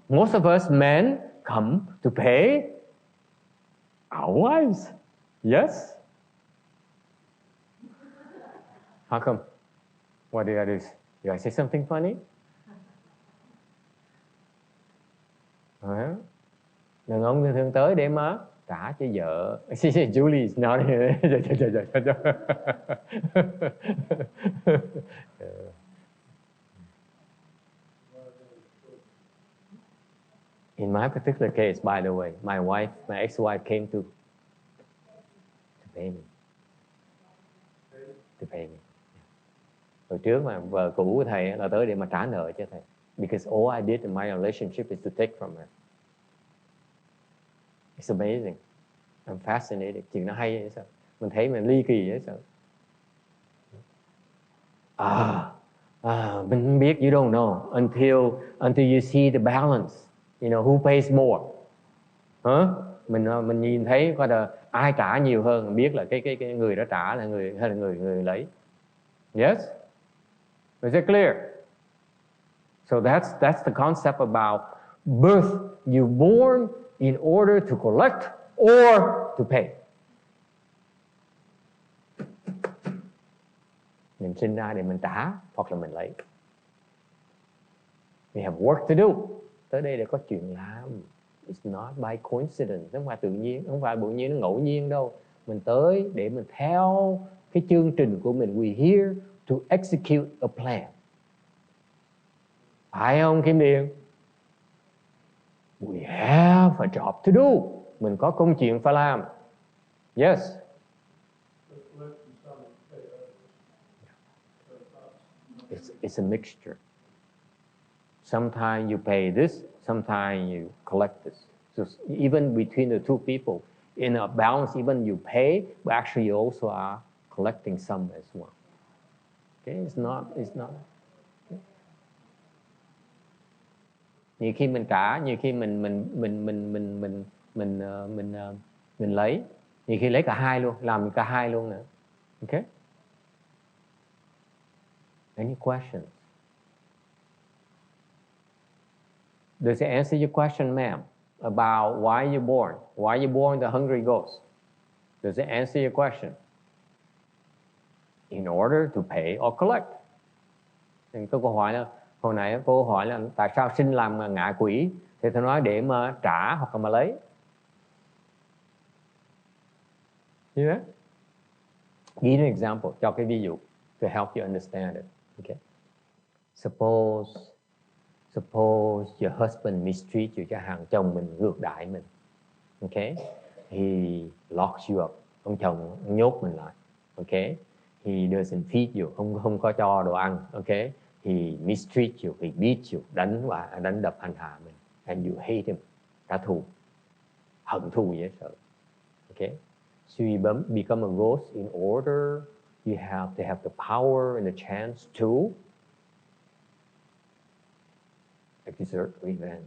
most of us men come to pay our wives. Yes? How come? What did I do? Did I say something funny? Đàn ông thường tới để mà trả cho vợ. Julie is not here. In my particular case, by the way, my ex-wife came to pay me. To pay me. Hồi trước mà vợ cũ của thầy là tới để mà trả nợ cho thầy. Because all I did in my relationship is to take from her. It's amazing. I'm fascinated. Chuyện nó hay vậy sao? Mình thấy mình ly kỳ vậy sao? Mình không biết, you don't know until you see the balance. You know who pays more. Mình nhìn thấy coi là ai trả nhiều hơn, mình biết là cái người đó trả là người hay là người lấy. Yes? Is it clear? So that's the concept about birth. You're born in order to collect or to pay. Mình sinh ra để mình trả hoặc là mình lấy. We have work to do. Tới đây để có chuyện làm. It's not by coincidence. Không phải tự nhiên, không phải tự nhiên, nó ngẫu nhiên đâu. Mình tới để mình theo cái chương trình của mình. We here to execute a plan. Phải không Kim Điền? We have a job to do. Mình có công chuyện phải làm. Yes. It's a mixture. Sometimes you pay this, sometimes you collect this. So even between the two people, in a balance, even you pay, but actually you also are collecting some as well. Okay, it's not. Nhiều khi mình trả, nhiều khi mình lấy, nhiều khi lấy cả hai luôn, làm cả hai luôn nữa. Okay. Any questions? Does it answer your question, ma'am, about why you're born? Why you're born the hungry ghost? Does it answer your question? In order to pay or collect. Thì câu hỏi là, hồi nãy cô hỏi là tại sao sinh làm ngạ quỷ? Thì tôi nói để mà trả hoặc là mà lấy. Yeah. Give an example, cho cái ví dụ to help you understand it. Okay. Suppose your husband mistreat you, cho hàng chồng mình ngược đãi mình. Okay. He locks you up. Ông chồng nhốt mình lại. Okay. He doesn't feed you. Không có cho đồ ăn. Okay. He mistreat you, he beat you, đánh đập hành hạ mình. And you hate him. Trả thù. Hận thù dễ sợ. Okay. So you become a ghost in order you have to have the power and the chance to exert revenge.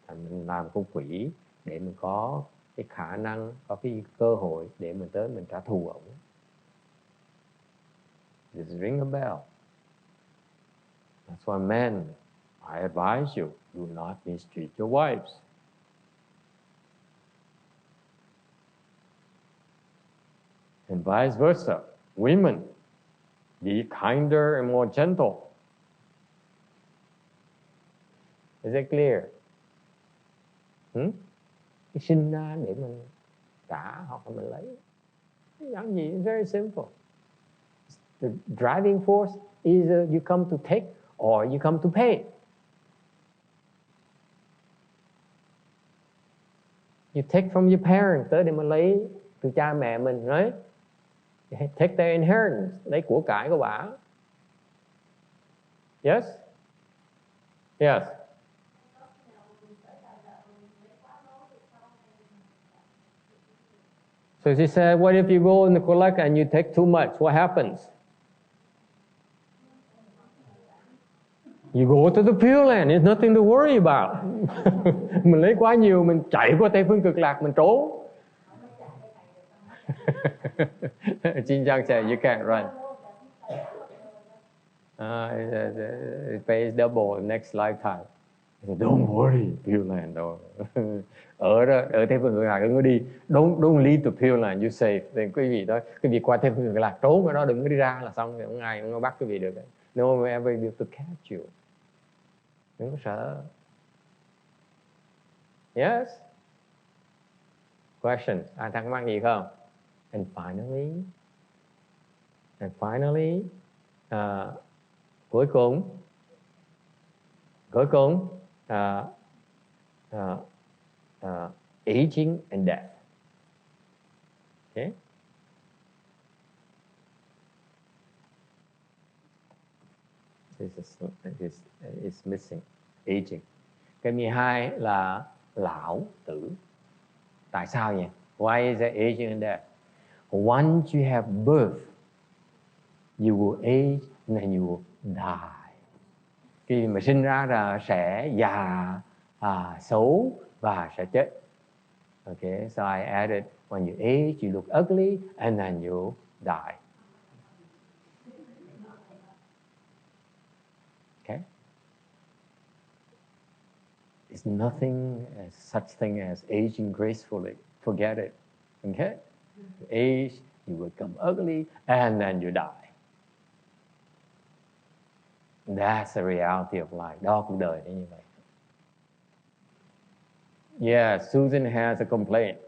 Mình làm con quỷ để mình có cái khả năng, có cái cơ hội để mình tới mình trả thù ổng. Does it ring a bell? That's why men, I advise you, do not mistreat your wives. And vice versa, women, be kinder and more gentle. Is it clear? Cái sinh ra để mình trả hoặc là mình lấy. Cái gì? It's very simple. The driving force is you come to take or you come to pay. You take from your parents, tới để mà lấy từ cha mẹ mình, right? You take their inheritance, lấy của cải của bà. Yes? Yes. So she said, what if you go in the collect and you take too much? What happens? You go to the Pureland. There's nothing to worry about. Mình lấy quá nhiều, mình chạy qua Tây Phương Cực Lạc, mình trốn. Jin Jiang said, you can't run. It pays double next lifetime. Don't worry, Pureland. Ở Tây Phương Cực Lạc đừng có đi. Don't leave the Pureland, you safe. Thì quý vị đó, quý vị qua Tây Phương Cực Lạc trốn ở đó, đừng có đi ra là xong, không ai không bắt quý vị được. No one will ever be able to catch you. Đừng có sợ. Yes? Questions? Ai thắc mắc gì không? And finally, cuối cùng, aging and death. Okay? This is missing. Aging. Cái 12 là lão tử. Tại sao nhỉ? Why is it aging and death? Once you have birth, you will age and then you will die. Khi mà sinh ra là sẽ già, xấu và sẽ chết. Okay, so I added, when you age, you look ugly and then you die. Okay? It's nothing such thing as aging gracefully. Forget it. Okay? Age You become ugly and then you die. That's the reality of life. Đó cuộc đời nó như vậy. Yeah, Susan has a complaint.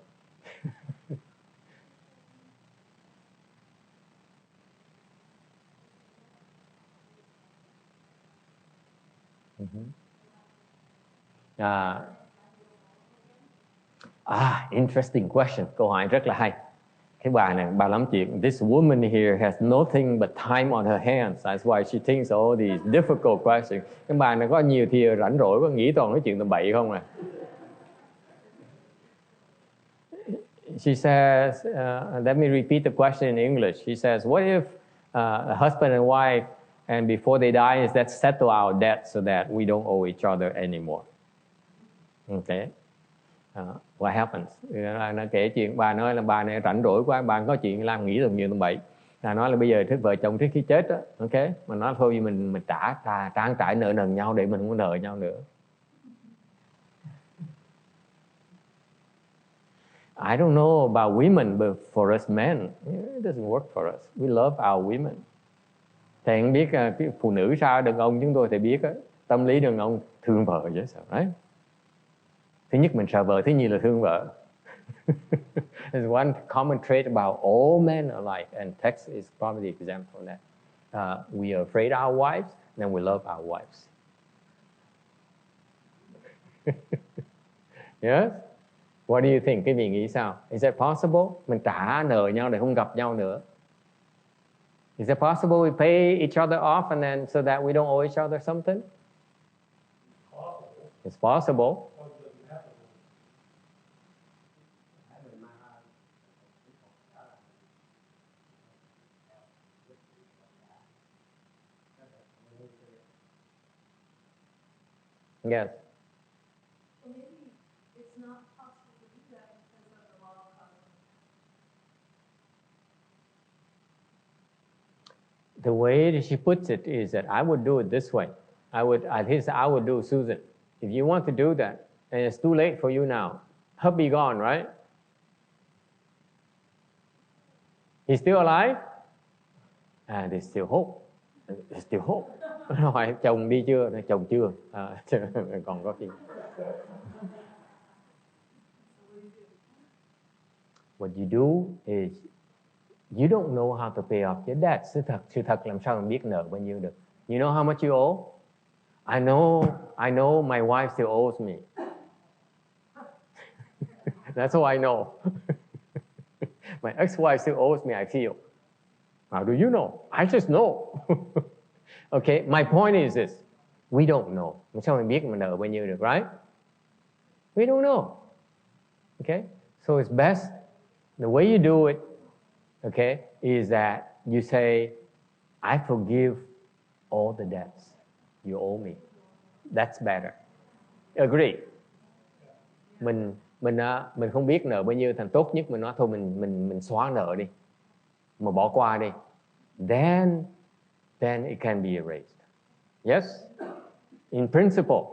Interesting question. Câu hỏi rất là hay. Cái bà này, bà lắm chuyện. This woman here has nothing but time on her hands. That's why she thinks all these difficult questions. Cái bà này có nhiều thì rảnh rỗi, có nghĩ toàn nói chuyện tầm bậy không à. She says, let me repeat the question in English. She says, what if a husband and wife, and before they die, is that settle our debt so that we don't owe each other anymore? Okay. What happens? Nó kể chuyện, bà nói là bà này rảnh rỗi quá, bà có chuyện làm nghĩ tầm nhiều tầm bậy. Là nói là bây giờ vợ chồng trước khi chết đó, ok, mà nói thôi mình trang trải nợ nần nhau để mình không có nợ nhau nữa. I don't know about women, but for us men, it doesn't work for us. We love our women. Thầy không biết cái phụ nữ sao, đàn ông chúng tôi thì biết đó, tâm lý đàn ông thương vợ chứ sao đấy. Thứ nhất mình sợ vợ, thứ nhì là thương vợ. There's one common trait about all men alike, and Tex is probably the example of that. We are afraid of our wives, then we love our wives. Yes? What do you think? Cái vị nghĩ sao? Is that possible? Mình trả nợ nhau để không gặp nhau nữa. Is it possible we pay each other off and then so that we don't owe each other something? It's possible. Yes.
So maybe it's not possible to do that because of the law of cause.
The way that she puts it is that I would do it this way. I would do Susan. If you want to do that, and it's too late for you now, hubby gone, right? He's still alive? And there's still hope. There's still hope. Hỏi chồng đi chưa? Chồng chưa. Còn có gì? What you do is you don't know how to pay off your debt. Sự thật làm sao mình biết nợ bao nhiêu được. You know how much you owe? I know my wife still owes me. That's all I know. My ex-wife still owes me, I feel. How do you know? I just know. Okay, my point is this. We don't know. Sao mình biết mình nợ bao nhiêu được, right? We don't know. Okay? So it's best, the way you do it, okay, is that you say, I forgive all the debts you owe me. That's better. Agree. Mình không biết nợ bao nhiêu, thành tốt nhất mình nói thôi mình xóa nợ đi. Mà bỏ qua đi. Then it can be erased. Yes? In principle,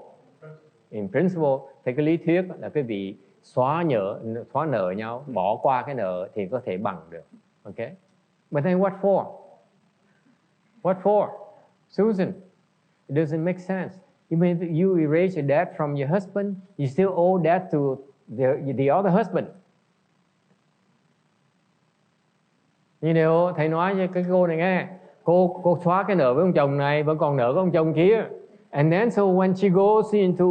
theo cái lý thuyết là cái vị xóa nợ nhau, bỏ qua cái nợ thì có thể bằng được. Okay? But then what for? What for? Susan, it doesn't make sense. You erase your debt from your husband, you still owe debt to the other husband. You know, thầy nói với cái cô này nghe, cô xóa cái nợ với ông chồng này, vẫn còn nợ với ông chồng kia. And then so when she goes into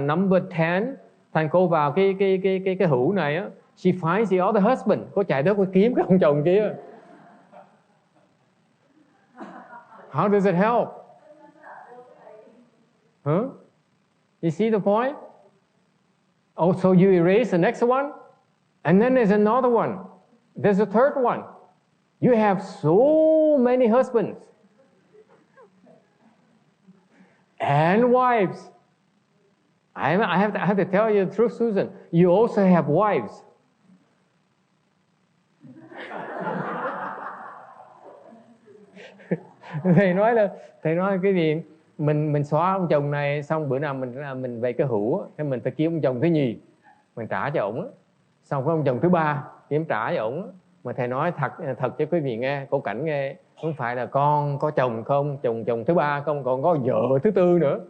number 10, thành cô vào cái hữu này á, she finds the other husband. Cô chạy tới cô kiếm cái ông chồng kia. How does it help? Huh? You see the point? Oh, so you erase the next one, and then there's another one. There's a third one. You have so many husbands and wives. I have to tell you the truth, Susan. You also have wives. Thầy nói cái gì? Mình xóa ông chồng này xong bữa nào mình về cái hữu á, mình phải kiếm ông chồng thứ nhì, mình trả cho ổng á. Xong cái ông chồng thứ ba kiếm trả cho ổng á. Mà thầy nói thật cho quý vị nghe, cô Cảnh nghe, không phải là con có chồng không, chồng thứ ba không, còn có vợ thứ tư nữa.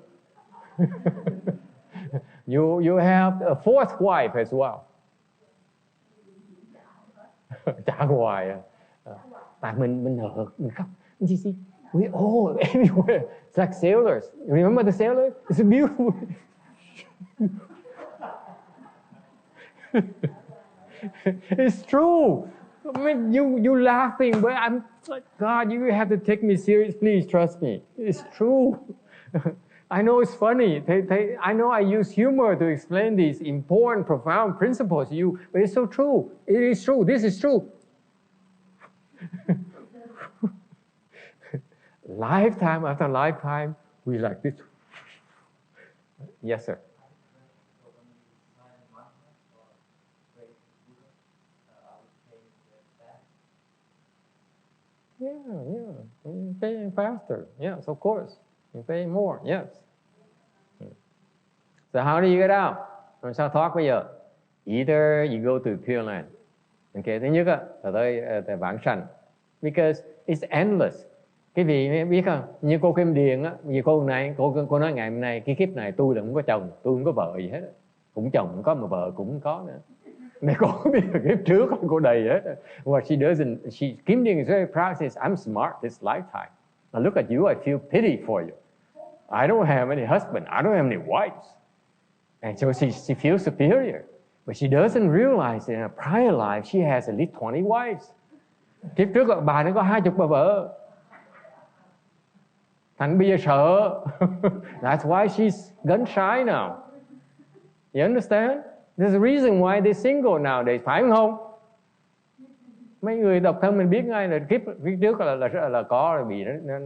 You have a fourth wife as well. Trả hoài à. Tại mình hờ, mình khóc. You see, we all everywhere. It's like sailors. Remember the sailor? It's beautiful. It's true. I mean, you laughing, but I'm like, God, you have to take me serious. Please trust me. It's true. I know it's funny. I know I use humor to explain these important, profound principles to you, but it's so true. It is true. This is true. Lifetime after lifetime, we like this. Yes, sir. Yeah. You pay faster. Yes, of course. You pay more. Yes. So how do you get out? Làm sao thoát bây giờ? Either you go to Pureland. Okay, thứ nhất là tới vãng sanh. Because it's endless. Cái vị biết không? Như cô Kim Điền á, vì cô này, cô nói ngày hôm nay cái kiếp này tôi là không có chồng, tôi không có vợ gì hết. Cũng chồng cũng có mà vợ cũng không có nữa. Để cô biết là kiếp trước cô đầy hết. What she doesn't, Kim Điền is very proud, says, I'm smart this lifetime. I look at you, I feel pity for you. I don't have any husband, I don't have any wives. And so she feels superior. But she doesn't realize in a prior life she has at least 20 wives. Kiếp trước bà nó có 20 bà vợ. Thành bây giờ sợ. That's why she's gun shy now. You understand? There's a reason why they're single nowadays, phải không? Mấy người độc thân mình biết ngay là kiếp trước là có rồi bị nó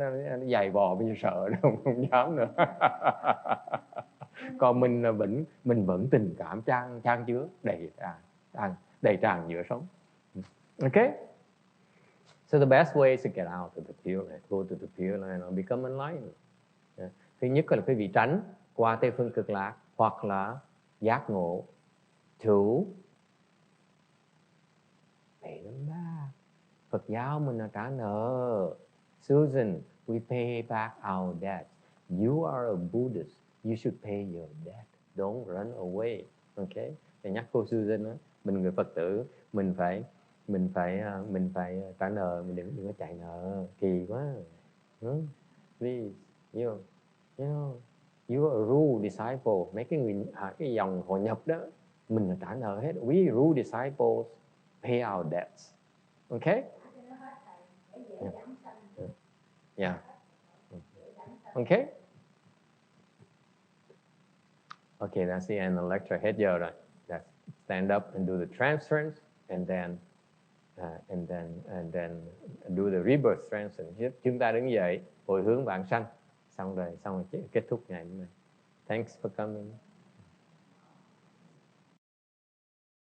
dày vò, bây giờ sợ không dám nữa. Còn mình vẫn tình cảm chan chứa đầy tràn giữa sống. Okay? So the best way is to get out of the Pureland, go to the Pureland or become enlightened. Thứ nhất là quý vị tránh qua Tây phương cực lạc hoặc là giác ngộ. Two, pay them back. Phật giáo mình là trả nợ. Susan, we pay back our debt. You are a Buddhist. You should pay your debt. Don't run away. Okay? Để nhắc cô Susan đó, mình người Phật tử, mình phải trả nợ, mình đừng có chạy nợ, kỳ quá. Please, you know, you are a rule disciple. Mấy cái người cái dòng hội nhập đó, mình là trả nợ hết. We rule disciples pay our debts. Okay? Yeah. Okay? Okay, that's the end of the lecture. Hết giờ rồi. Let's stand up and do the transference, and then do the rebirth transference. Chúng ta đứng dậy, hồi hướng vãng sanh. Xong rồi kết thúc ngày hôm nay. Thanks for coming.